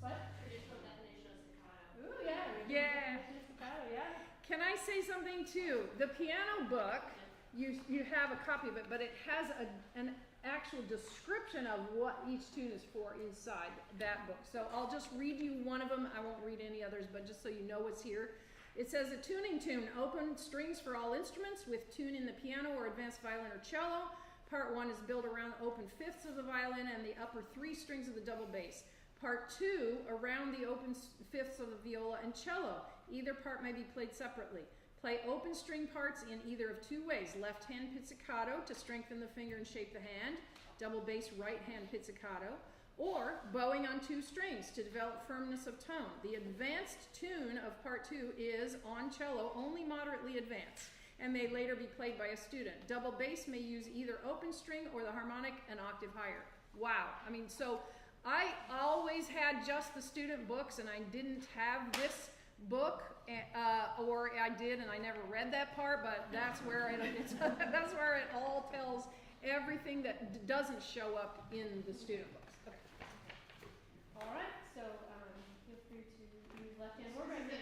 What? Traditional definition of staccato. Ooh, yeah. Yeah. Staccato, yeah. Can I say something too? The piano book, you have a copy of it, but it has an actual description of what each tune is for inside that book. So I'll just read you one of them. I won't read any others, but just so you know what's here. It says a tuning tune, open strings for all instruments with tune in the piano or advanced violin or cello. Part 1 is built around open fifths of the violin and the upper 3 strings of the double bass. Part 2 around the open fifths of the viola and cello. Either part may be played separately. Play open string parts in either of 2 ways. Left hand pizzicato to strengthen the finger and shape the hand. Double bass right hand pizzicato. Or bowing on 2 strings to develop firmness of tone. The advanced tune of part 2 is on cello, only moderately advanced, and may later be played by a student. Double bass may use either open string or the harmonic an octave higher. Wow. I mean, so I always had just the student books, and I didn't have this book, or I did and I never read that part, but that's where that's where it all tells everything that doesn't show up in the student books. Okay. All right, so feel free to use left hand or right hand.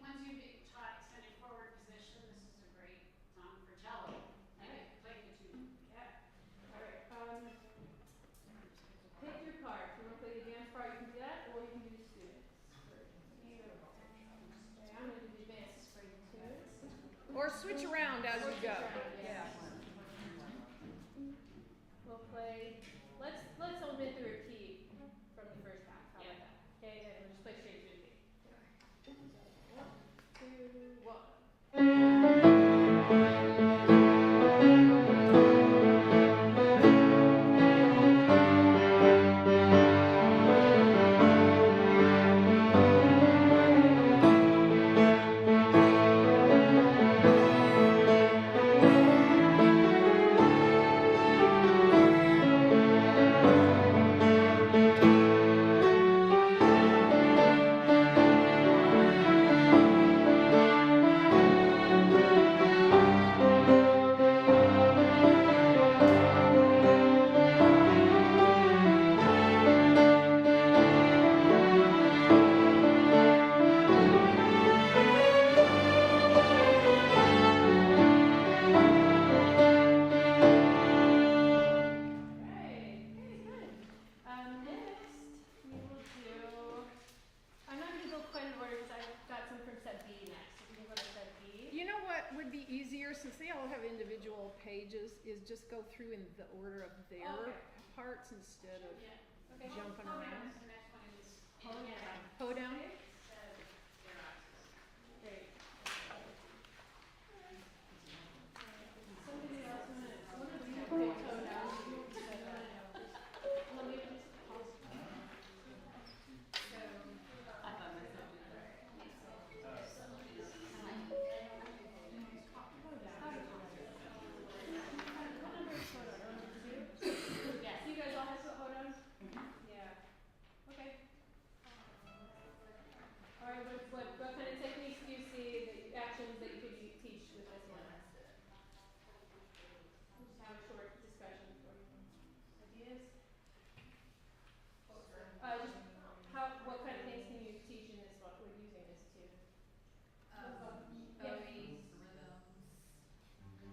Once you've taught extended forward position, this is a great song for cello. Like play the two. Yeah. All right. Pick your part. If you want to play the advanced part, you can do that, or you can do the students first. Okay, I'm going to do the advanced for you too. Or switch around as you go. Yeah. We'll play. Let's omit the repeat from the first half. How about that? Okay, and we'll just play straight through the beat.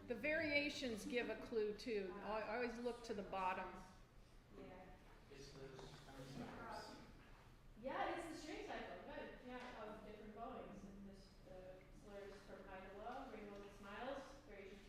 'The variations give a clue too. I always look to the bottom. Yeah, it's the string cycle. Good. Yeah, of different bowings. And just the slurs from high to low, rainbows and smiles, variations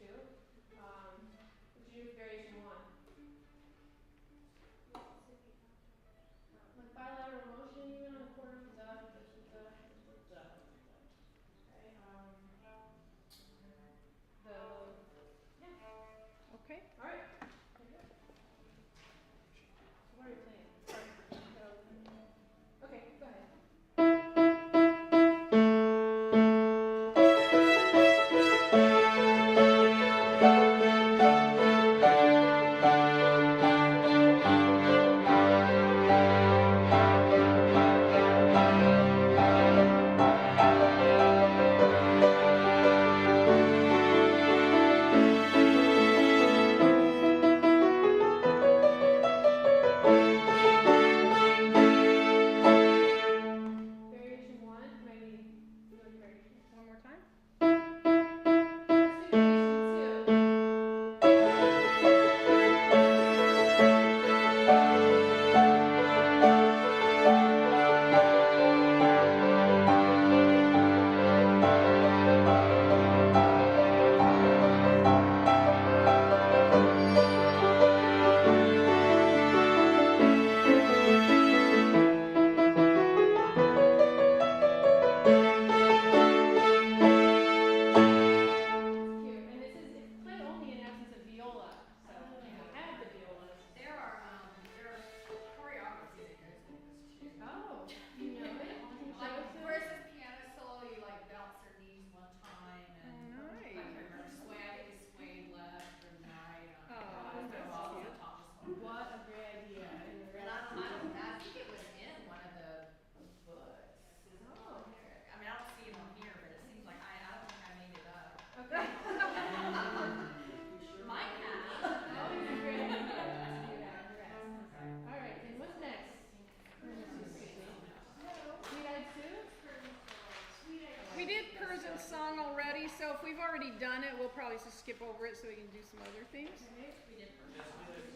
if we've already done it, we'll probably just skip over it so we can do some other things. Okay. We did first.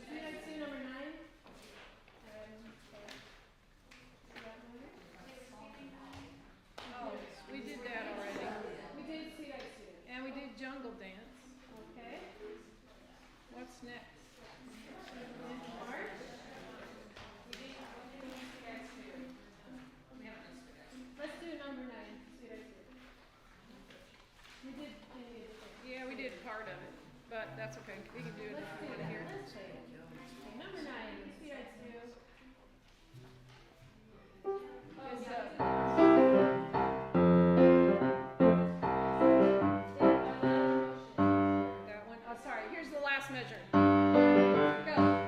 Student activity number 9. Okay. Is that one? Oh, we did that already. We did student activity. And we did jungle dance. Okay. What's next? In March. Let's do number 9. Student activity. We did maybe a different. Yeah, we did part of it, but that's okay. We can do it Let's do in that. here. Let's do it. Okay, number 9. Student activity. Oh, Is, yeah. That one. Oh, sorry. Here's the last measure. Go.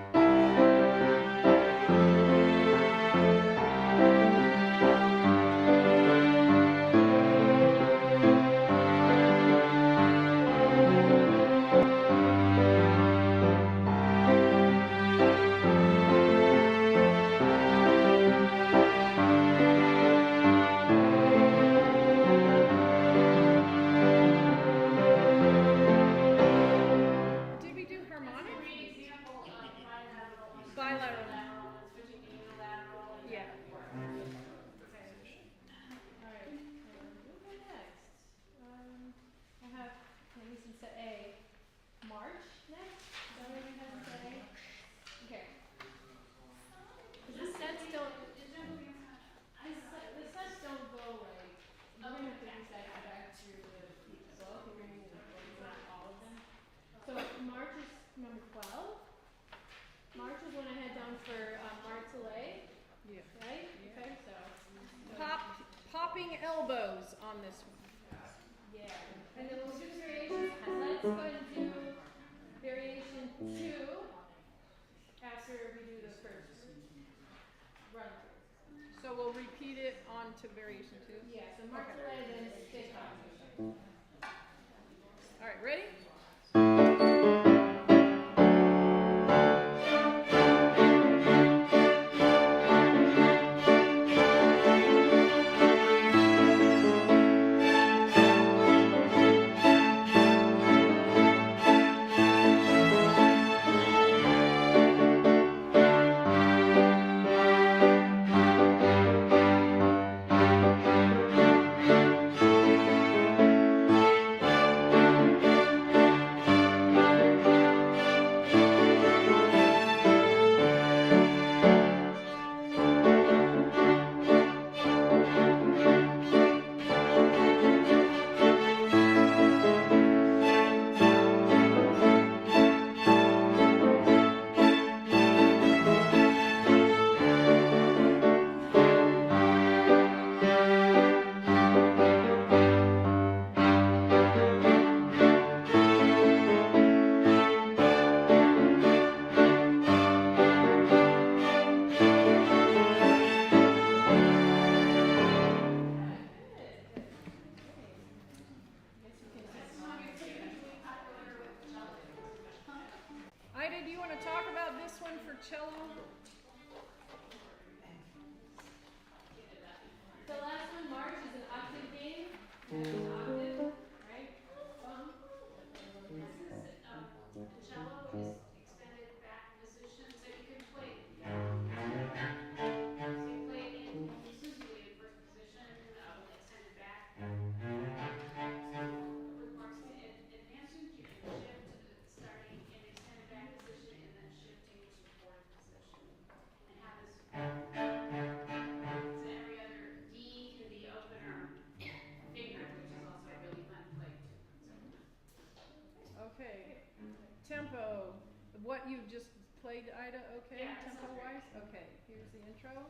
Did we do harmonic? Great example of bilateral. Bilateral. And switching to unilateral. And Yeah. Okay. Alright, we'll go next. I have, at least in set A, March next. Is that what we have in set A? Okay. 'Cause the sets don't, the sets don't go like, we're gonna have to recycle back to the book, if you're gonna go all of them. So March is number 12. March is one I had down for Martele, Yeah. right? Yeah. Okay, so. Popping elbows on this one. Yeah, and then we'll do variations. Let's go ahead and do variation 2 after we do the first run through. So we'll repeat it on to variation 2. Yeah, so Martele then stick on. All right, ready? Ida, do you want to talk about this one for cello? The last one, March, is an octave game. It's an octave, right? The cello is extended back position, so you can play. So you play in usually in first position, with extended back. With marks advancement, you can shift starting in extended back position and then shifting to fourth position. And have this. So every other D can be open or fingered, which is also really fun to play too. Okay. Tempo. What you just played, Ida, okay? Yeah, that sounds Tempo great. wise? Okay. Here's the intro.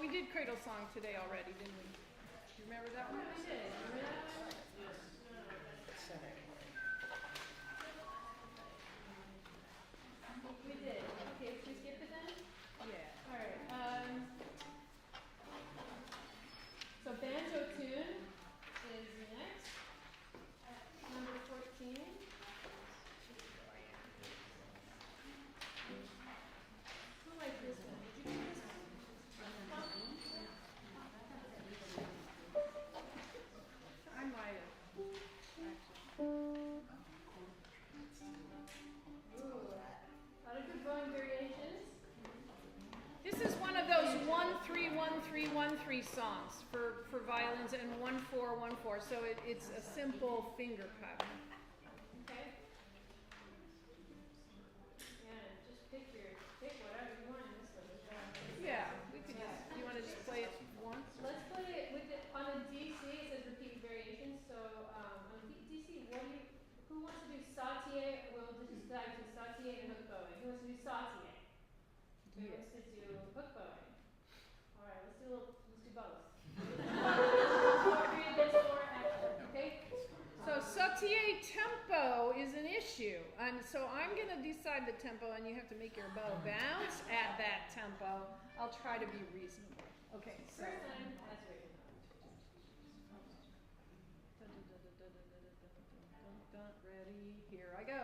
we did Cradle Song today already, didn't we? You remember that one? We did. Remember that one? We did. Okay, should we skip it then? Yeah. Alright, so banjo tune is next. Number 14. Who likes this one? Did you do this one? I might have. Ooh. A lot of good bowing variations. This is one of those 1-3-1-3-1-3 songs for violins and 1-4-1-4. So it's a simple finger pattern. Okay. Yeah, just pick whatever you want in this one as well. Yeah, we could just. You want to just play it once? Let's play it with the, on the DC, it says repeat variations. So on DC, who wants to do sautier? We'll just decide between sautier and hook bowing. Who wants to do sautier? Who wants to do hook bowing? All right, let's do both. Okay. So sautier tempo is an issue, and so I'm going to decide the tempo, and you have to make your bow bounce at that tempo. I'll try to be reasonable. Okay. So. First time, that's right. Ready? Here I go.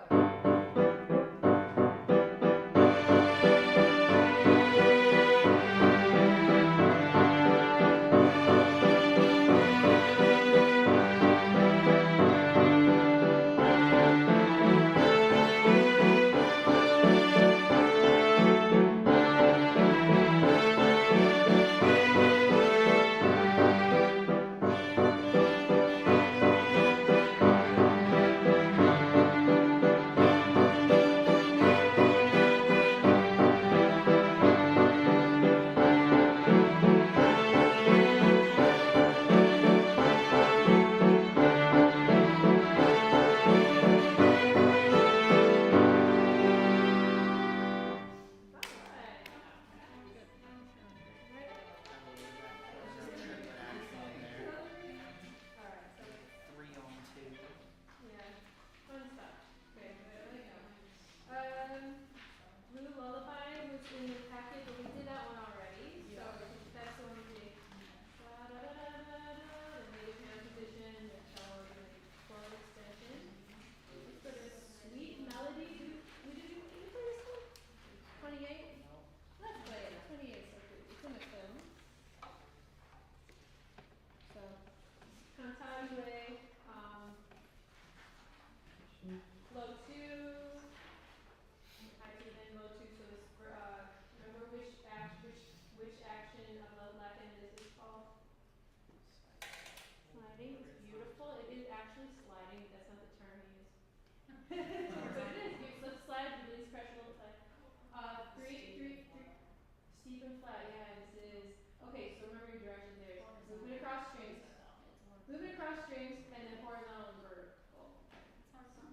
Moving across strings and then horizontal and vertical.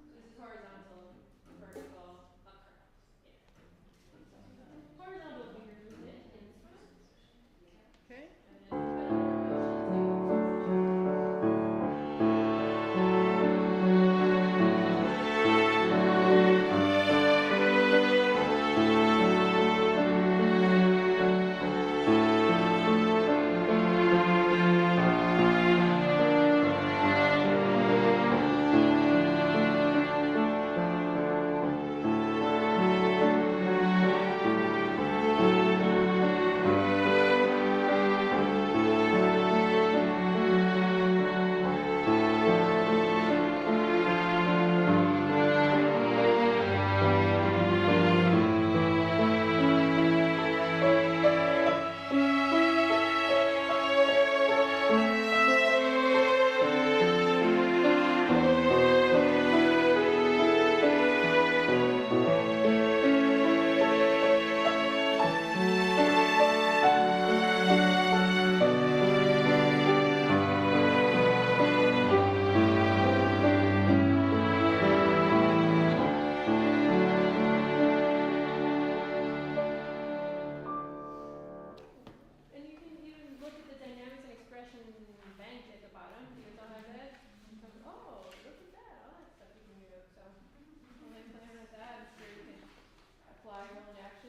This is horizontal, vertical, across. Yeah. Horizontal finger movement in this one. Okay. And then pedal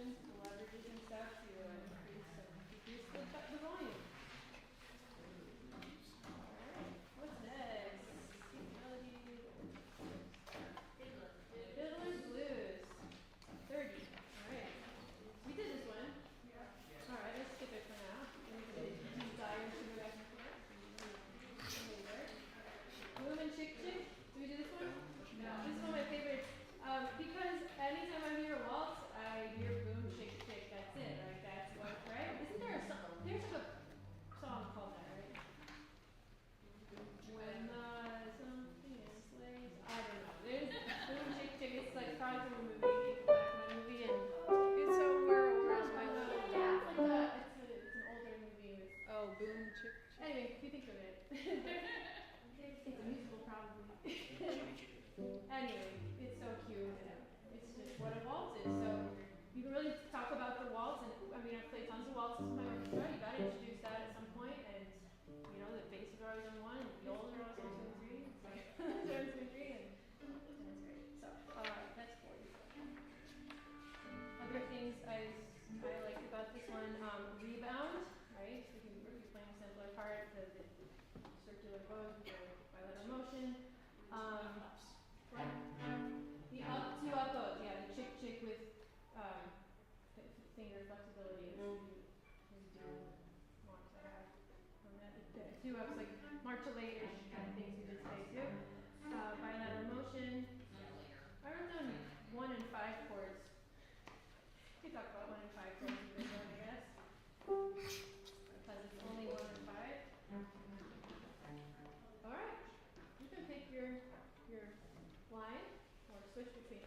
actions, the leverages and stuff to increase the volume. Alright, what's next? Melody. Fiddler's Blues. 30. Alright. We did this one. Alright, let's skip it for now. Anybody desires to go back and forth? Later. Boom and Chick Chick. Did we do this one? No. This is one of my favorites. Because anytime I hear a waltz, I hear boom, chick, chick. That's it, right? That's what, right? Isn't there a song? There's like a song called that, right? When something is slaves. I don't know. There's boom, chick, chick. It's like probably from a movie, black and white movie, and It's so where's my little yeah, it's like it's an older movie with. Oh, boom, chick. Anyway, if you think of it, it's a musical probably. Anyway, it's so cute. It's just what a waltz is. So you can really talk about the waltz, and I mean I've played tons of waltzes in my orchestra. You gotta introduce that at some point, and you know the basses are always on one, and the violas are always on 2 and 3. It's like 2 and 3, and that's great. So that's 40. Other things I liked about this one, rebound, right? So if you're playing a simpler part, the circular bows with the bilateral motion. What? The up, 2 up bows, yeah, the chick chick with finger flexibility as you do want to have on that. The 2 ups like march-a-late-ish kind of things we did today too. Bilateral motion. I wrote down 1 and 5 chords. We talk about 1 and 5 chords in this one, I guess. Because it's only 1 and 5. Alright. You can pick your line or switch between.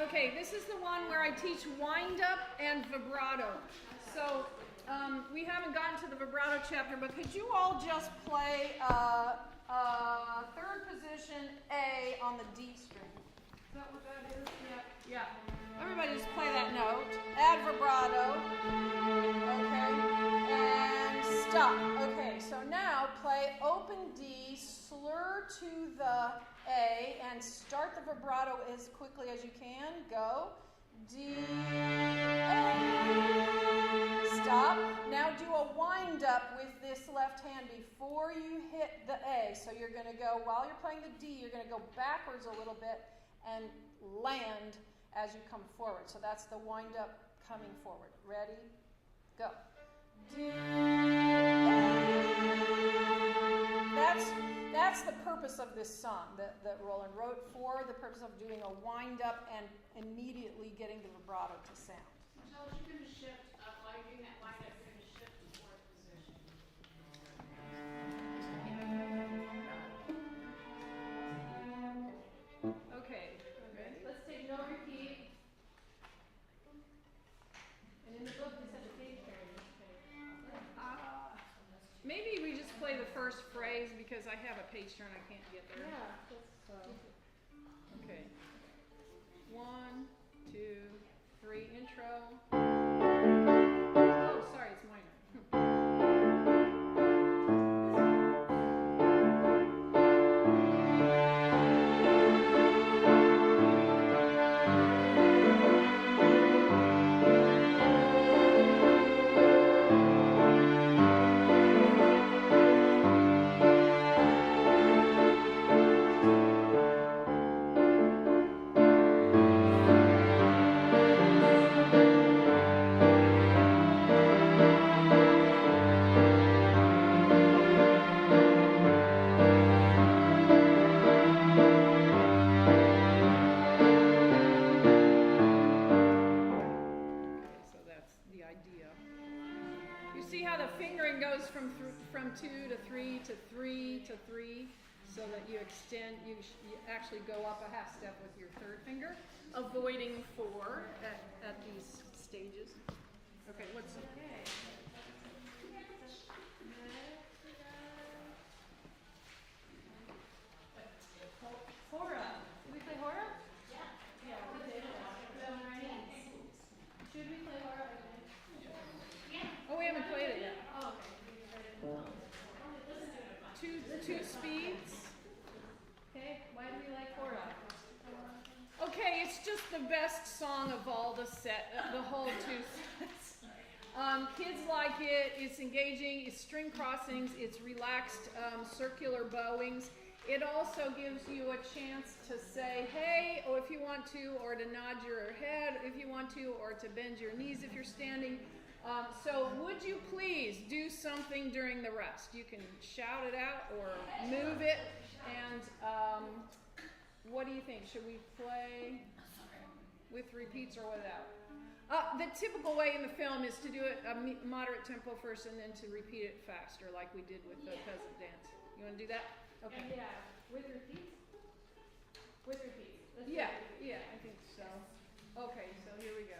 Okay, this is the one where I teach wind up and vibrato. So we haven't gotten to the vibrato chapter, but could you all just play 3rd position A on the D string? Is that what that is? Yeah. Everybody just play that note. Add vibrato. Okay. And stop. Okay, so now play open D, slur to the A, and start the vibrato as quickly as you can. Go. D, A. Stop. Now do a wind up with this left hand before you hit the A. So you're going to go, while you're playing the D, you're going to go backwards a little bit and land as you come forward. So that's the wind up coming forward. Ready? Go. D, A. That's the purpose of this song that Rolland wrote for the purpose of doing a wind up and immediately getting the vibrato to sound. Michelle, you're going to shift up, while you're doing that wind up, you're going to shift to 4th position. Okay. Let's take no repeat. And in the book, this has a page turn. Maybe we just play the first phrase because I have a page turn I can't get there. Yeah, that's Okay. 1, from 2 to 3 to 3 to 3, so that you extend, you actually go up a half step with your third finger, avoiding 4 at these stages. Okay, what's Hora. Did we play Hora? Yeah, we did. Should we play Hora again? Oh, we haven't played it yet. Oh, okay. Two speeds. Okay, why do we like Hora? Okay, it's just the best song of all the whole 2 sets. Kids like it. It's engaging. It's string crossings. It's relaxed circular bowings. It also gives you a chance to say, hey, or if you want to, or to nod your head if you want to, or to bend your knees if you're standing. So would you please do something during the rest? You can shout it out or move it. And what do you think? Should we play with repeats or without? The typical way in the film is to do it a moderate tempo first and then to repeat it faster like we did with the peasant dance. You want to do that? Okay. And yeah, with repeats? With repeats. Let's do Yeah, repeats. yeah, I think so. Okay, so here we go.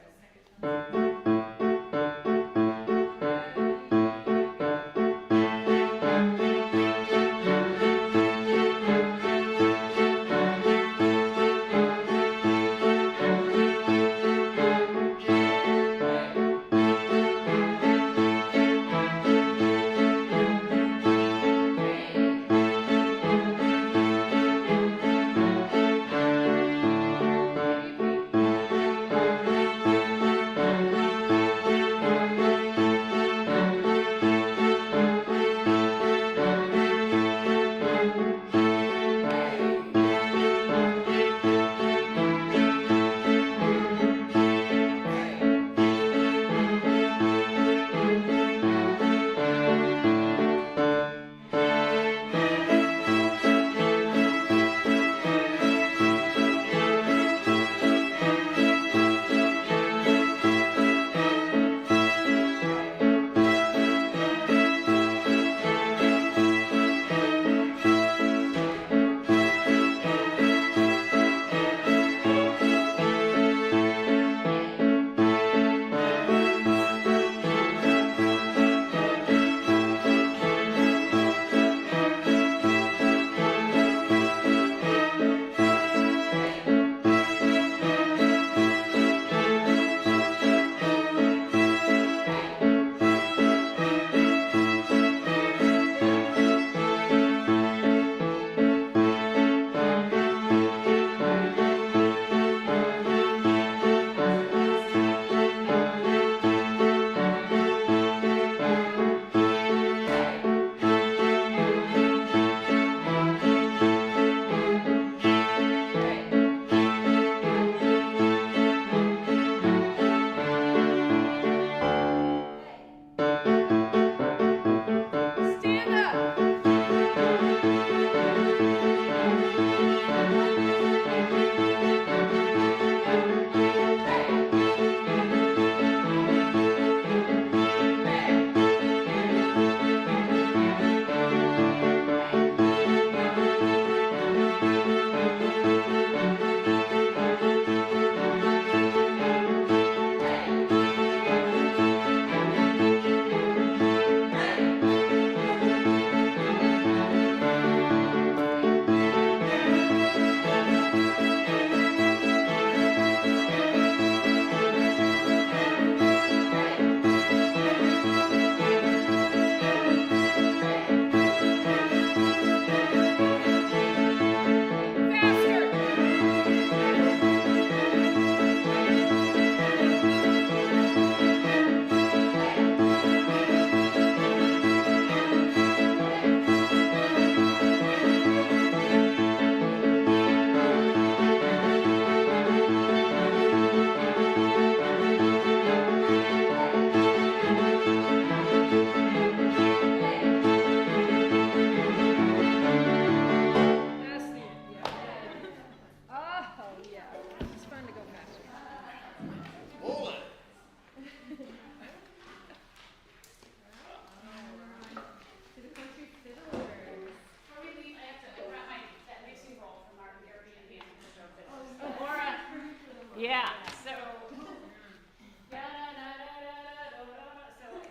Yeah, so, so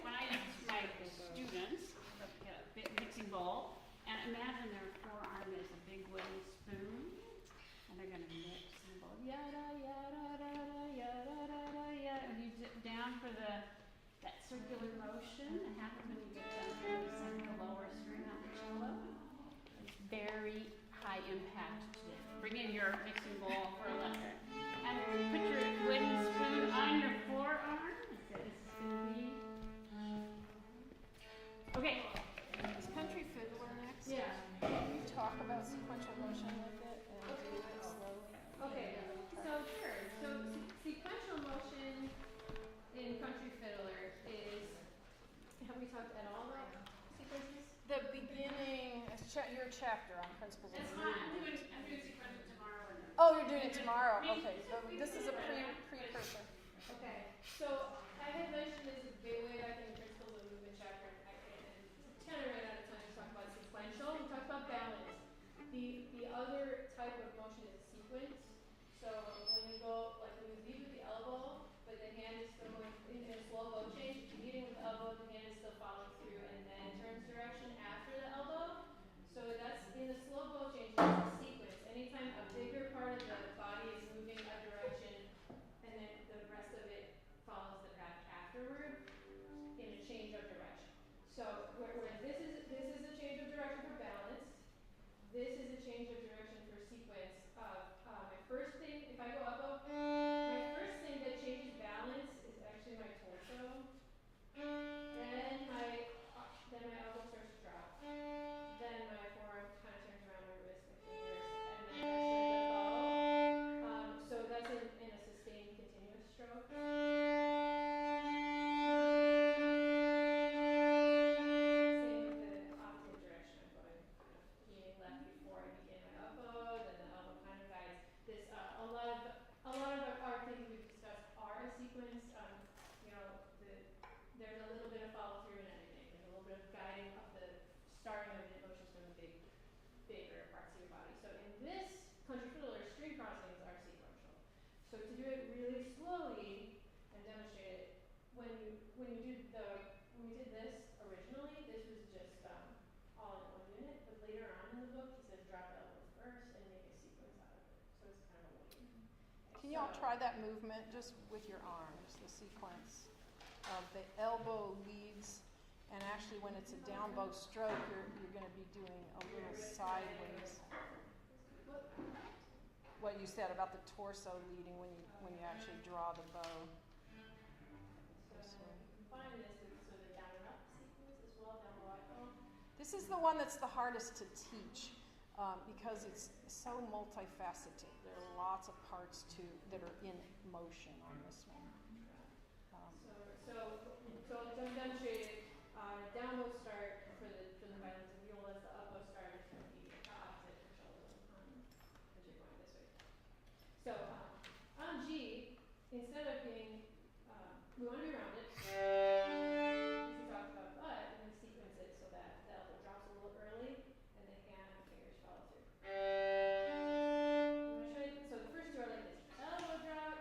when I teach my students, get a big mixing bowl, and imagine their forearm is a big wooden spoon, and they're gonna mix the bowl, yada, yada, yada, yada, yada, yada, and you dip down for that circular motion that happens when you get down here, you set the lower string on the cello. It's very high impact today. Bring in your mixing bowl for a lesson. And put your wooden spoon on your forearm. So this is going to be. Okay. Is Country Fiddler next? Yeah. Can you talk about sequential motion with it and do it slowly? Okay. So sure. So sequential motion in Country Fiddler is. Have we talked at all about sequences? The beginning, your chapter on principles of That's fine. I'm movement. doing sequential tomorrow. Oh, you're doing it tomorrow. Okay, so this is a precursor. Okay. So I had mentioned this way back in the principles of movement chapter, and 10 or 8 out of 10 we talked about sequential. We talked about balance. The other type of motion is sequence. So when you go, like when you lead with the elbow, but the hand is still going in a slow bow change, leading with the elbow, the hand is still following through, and then turns direction after the elbow. So that's in the slow bow change, that's a sequence. Anytime a bigger part of the body is moving a direction, and then the rest of it follows the path afterward in a change of direction. So whereas this is a change of direction for balance, this is a change of direction for sequence of my first thing. If I go up, my first thing that changes balance is actually my torso. Then my elbow starts to drop. Then my forearm kind of turns around my wrist, my fingers, and then actually the bow. So that's in a sustained continuous stroke. Same with the opposite direction. I'm going kind of leaning left before I begin my elbow. Then the elbow kind of guides this. A lot of our things we've discussed are a sequence. There's a little bit of follow through in everything. There's a little bit of guiding of the starting of the emotions from the bigger parts of your body. So in this country fiddler, string crossings are sequential. So to do it really slowly and demonstrate it, when we did this originally, this was just all in one unit. But later on in the book, he says drop elbows first and make a sequence out of it. So it's kind of a wave. Can you all try that movement just with your arms, the sequence of the elbow leads, and actually when it's a down bow stroke, you're going to be doing a little sideways. What you said about the torso leading when you actually draw the bow. Combine this with the down and up sequence as well, down low up bow. This is the one that's the hardest to teach because it's so multifaceted. There are lots of parts that are in motion on this one. So to demonstrate it, down bow start for the violins and violas, the up bow start is going to be the opposite for cello as you're going this way. So on G, instead of being, we want to be rounded, as we talked about, but we're going to sequence it so that the elbow drops a little early and the hand and fingers follow through. I'm going to show you, so the first two are like this, elbow drop,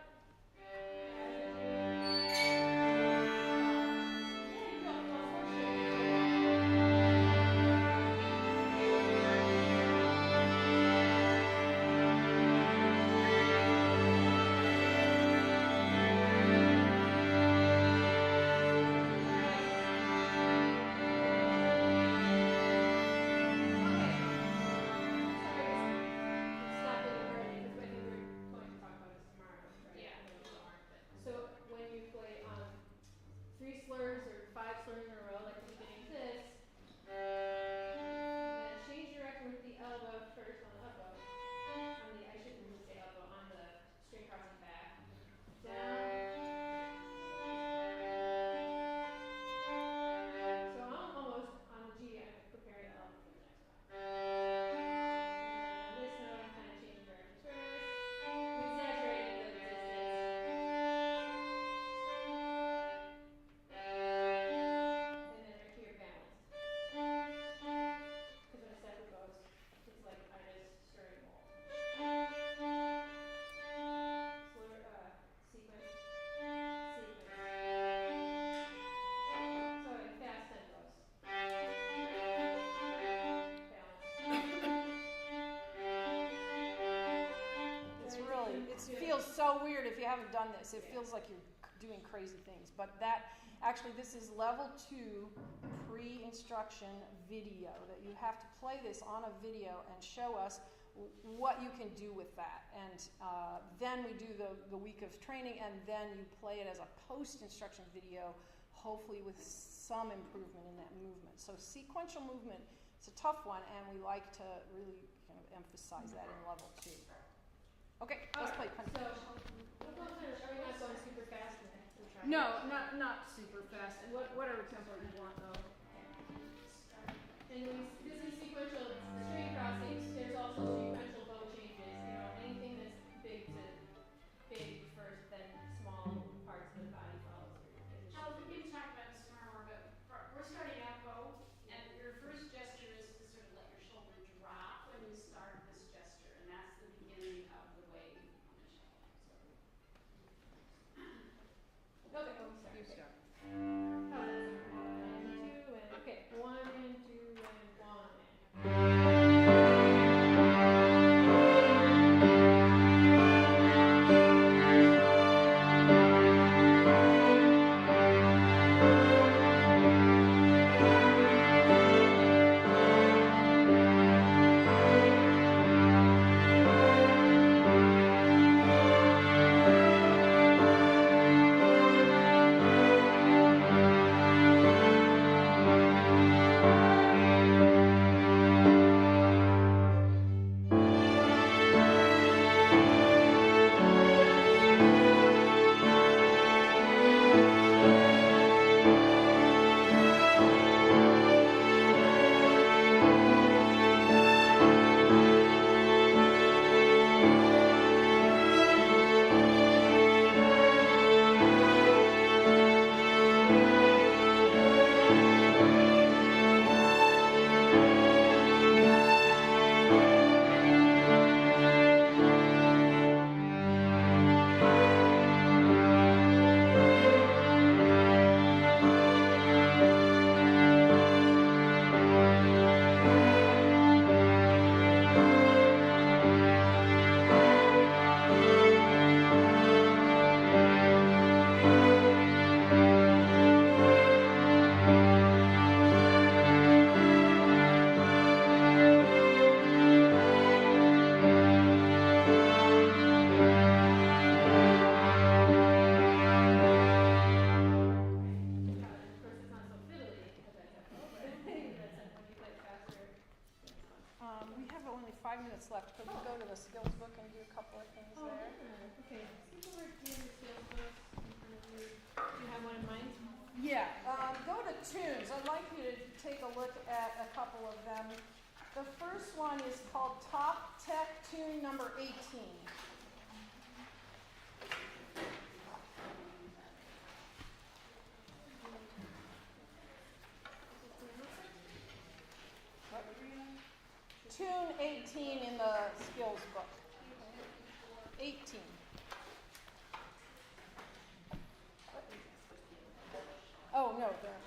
feels so weird if you haven't done this. It feels like you're doing crazy things. But this is level 2 pre-instruction video that you have to play this on a video and show us what you can do with that. And then we do the week of training, and then you play it as a post-instruction video, hopefully with some improvement in that movement. So sequential movement, it's a tough one, and we like to really kind of emphasize that in level 2. Okay, let's play punch. So, are we not going super fast in it? We're trying. No, not super fast. And whatever tempo you want, though. And this is sequential string crossings. There's also sequential bow changes. Anything that's big to big first, then small parts of the body follows. Charles, we can talk about this tomorrow, but we're starting out bow, and your first gesture is to sort of let your shoulder drop when you start this gesture, and that's the beginning of the wave on the shoulder. Okay, You start. Oh, that's 1, 2, and okay. 1 and 2 and 1 We have only 5 minutes left. Could we go to the skills book and do a couple of things Oh, there? okay. People are doing the skills books in front of you. Do you have one in mind? Yeah, go to tunes. I'd like you to take a look at a couple of them. The first one is called Top Tech Tune number 18. Tune 18 in the skills book. 18. Oh, no, there aren't.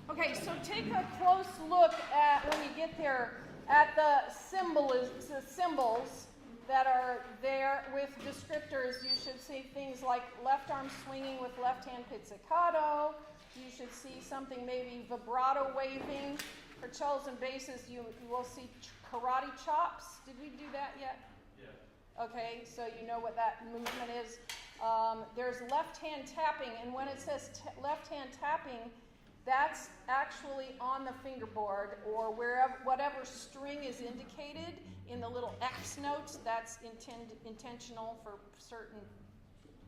Okay, so take a close look at, when you get there, at the symbols that are there with descriptors. You should see things like left arm swinging with left hand pizzicato. You should see something maybe vibrato waving. For cellos and basses, you will see karate chops. Did we do that yet? Yeah. Okay, so you know what that movement is. There's left hand tapping, and when it says left hand tapping, that's actually on the fingerboard or wherever, whatever string is indicated in the little X notes. That's intentional for certain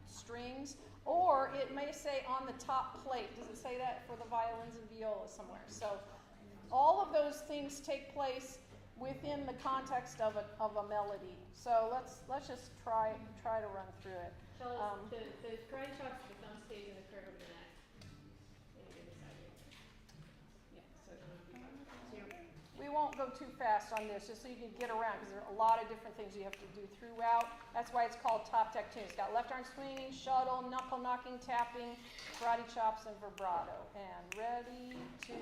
strings. Or it may say on the top plate. Does it say that for the violins and violas somewhere? So all of those things take place within the context of a melody. So let's just try to run through it. The karate chops, the thumb stays in the curve of the neck. We won't go too fast on this, just so you can get around, because there are a lot of different things you have to do throughout. That's why it's called Top Tech Tune. It's got left arm swinging, shuttle, knuckle knocking, tapping, karate chops, and vibrato. And ready, 2,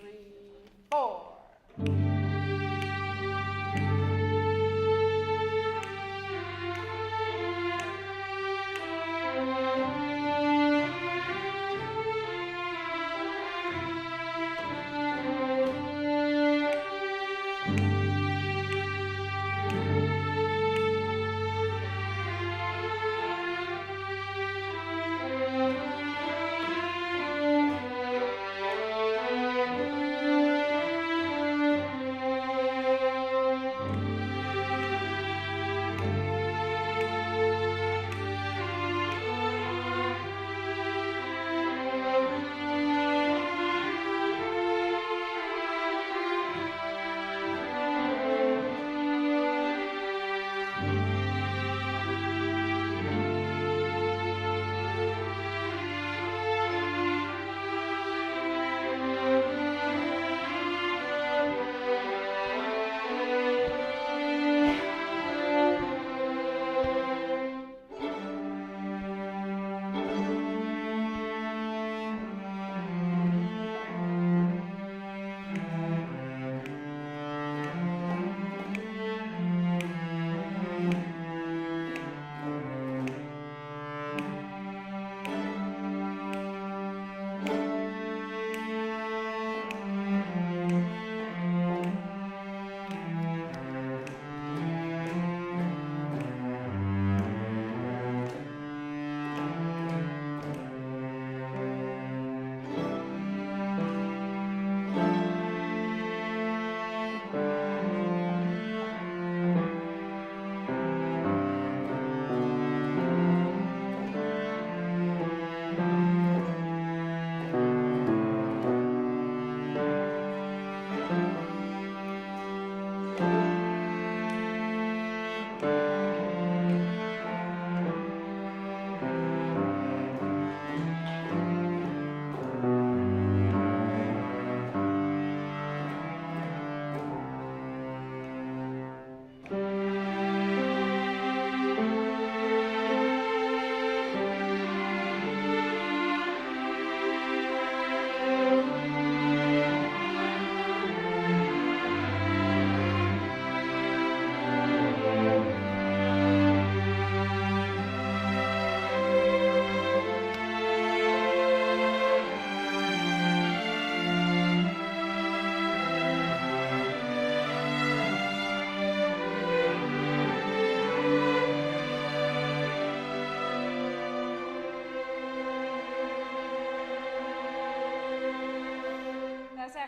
3, 4.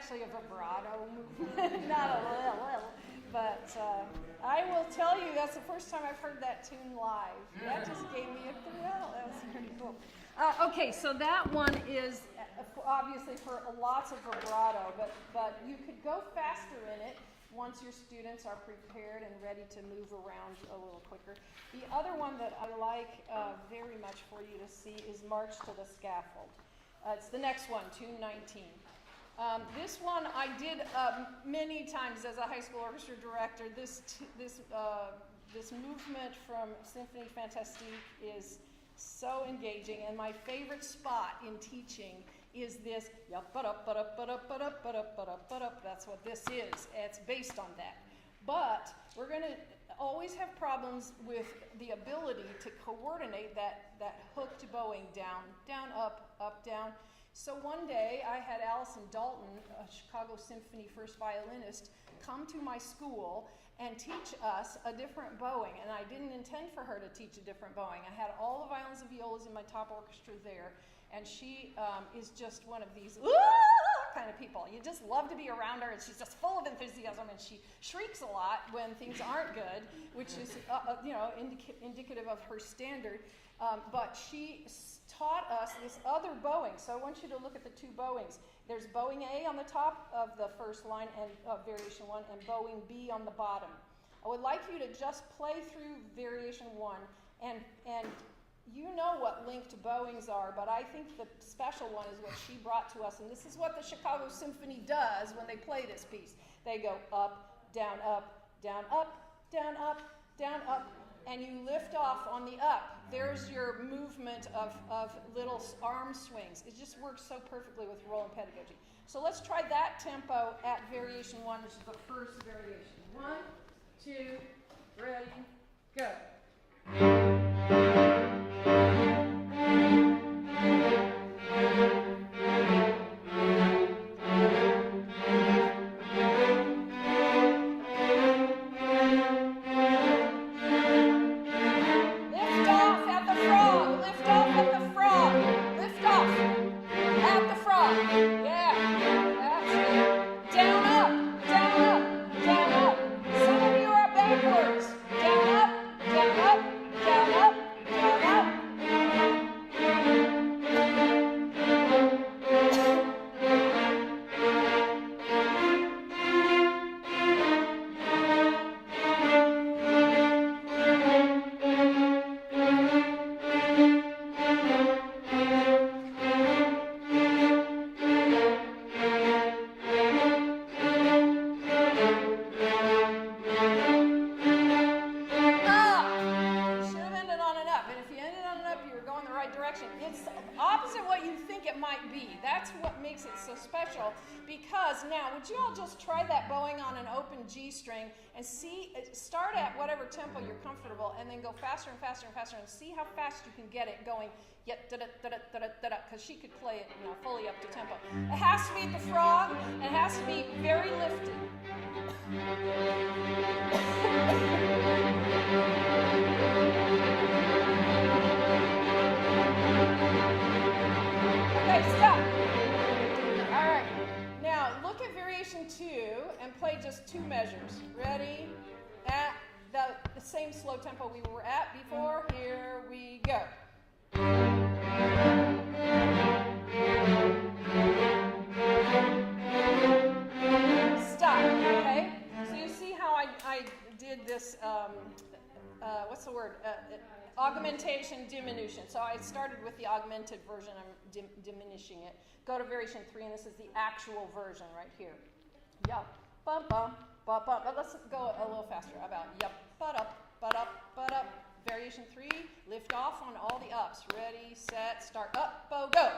actually a vibrato movement, not a little. But I will tell you, that's the first time I've heard that tune live. That just gave me a thrill. That was pretty cool. Okay, so that one is obviously for lots of vibrato, but you could go faster in it once your students are prepared and ready to move around a little quicker. The other one that I like very much for you to see is March to the Scaffold. It's the next one, tune 19. This one I did many times as a high school orchestra director. This movement from Symphonie Fantastique is so engaging, and my favorite spot in teaching is this. That's what this is. It's based on that. But we're going to always have problems with the ability to coordinate that hooked bowing down, down, up, down. So one day I had Allison Dalton, a Chicago Symphony first violinist, come to my school and teach us a different bowing. And I didn't intend for her to teach a different bowing. I had all the violins and violas in my top orchestra there. And she is just one of these kind of people. You just love to be around her, and she's just full of enthusiasm, and she shrieks a lot when things aren't good, which is indicative of her standard. But she taught us this other bowing. So I want you to look at the two bowings. There's bowing A on the top of the first line and variation 1, and bowing B on the bottom. I would like you to just play through variation 1, and you know what linked bowings are, but I think the special one is what she brought to us, and this is what the Chicago Symphony does when they play this piece. They go up, down, up, down, up, down, up, down, up, and you lift off on the up. There's your movement of little arm swings. It just works so perfectly with Rolland Pedagogy. So let's try that tempo at variation 1, which is the first variation. 1, 2, ready, go. And start at whatever tempo you're comfortable, and then go faster and faster and faster, and see how fast you can get it going. Because she could play it, fully up to tempo. It has to be at the frog, and it has to be very lifted. Okay, stop. All right. Now look at variation 2 and play just 2 measures. Ready? At the same slow tempo we were at before. Here we go. Stop. Okay? So you see how I did this, what's the word? Augmentation, diminution. So I started with the augmented version. I'm diminishing it. Go to variation 3, and this is the actual version right here. Yup, bum, bum, bum, bum. But let's go a little faster. How about yup, but up, but up, but up. Variation 3, lift off on all the ups. Ready, set, start. Up, bow, go.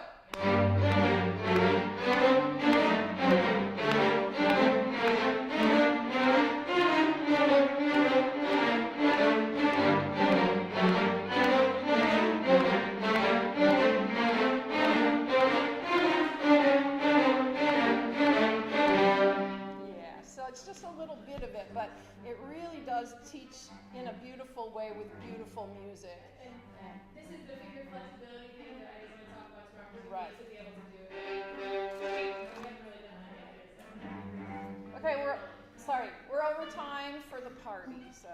But it really does teach in a beautiful way with beautiful music. And this is the figure flexibility thing that I just want to talk about, so I'm really Right. to be able to do it. We haven't really done that yet. Okay, we're over time for the party, so,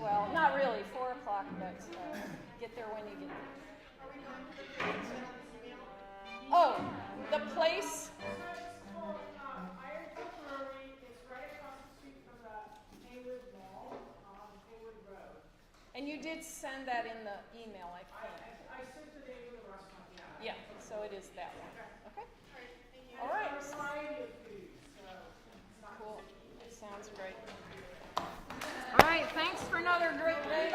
well, not really, 4 o'clock, but get there when you get there. Are we going to the place that's on the email? Oh, the place, It's called, Ironton Brewery. It's right across the street from the Haywood Mall on Haywood Road. and you did send that in the email, I think. I sent the name of the restaurant, yeah. Yeah, so it is that one. Okay, Thank you. all right. There's a variety of foods, so it's not Cool. just- Sounds great. All right, thanks for another great day.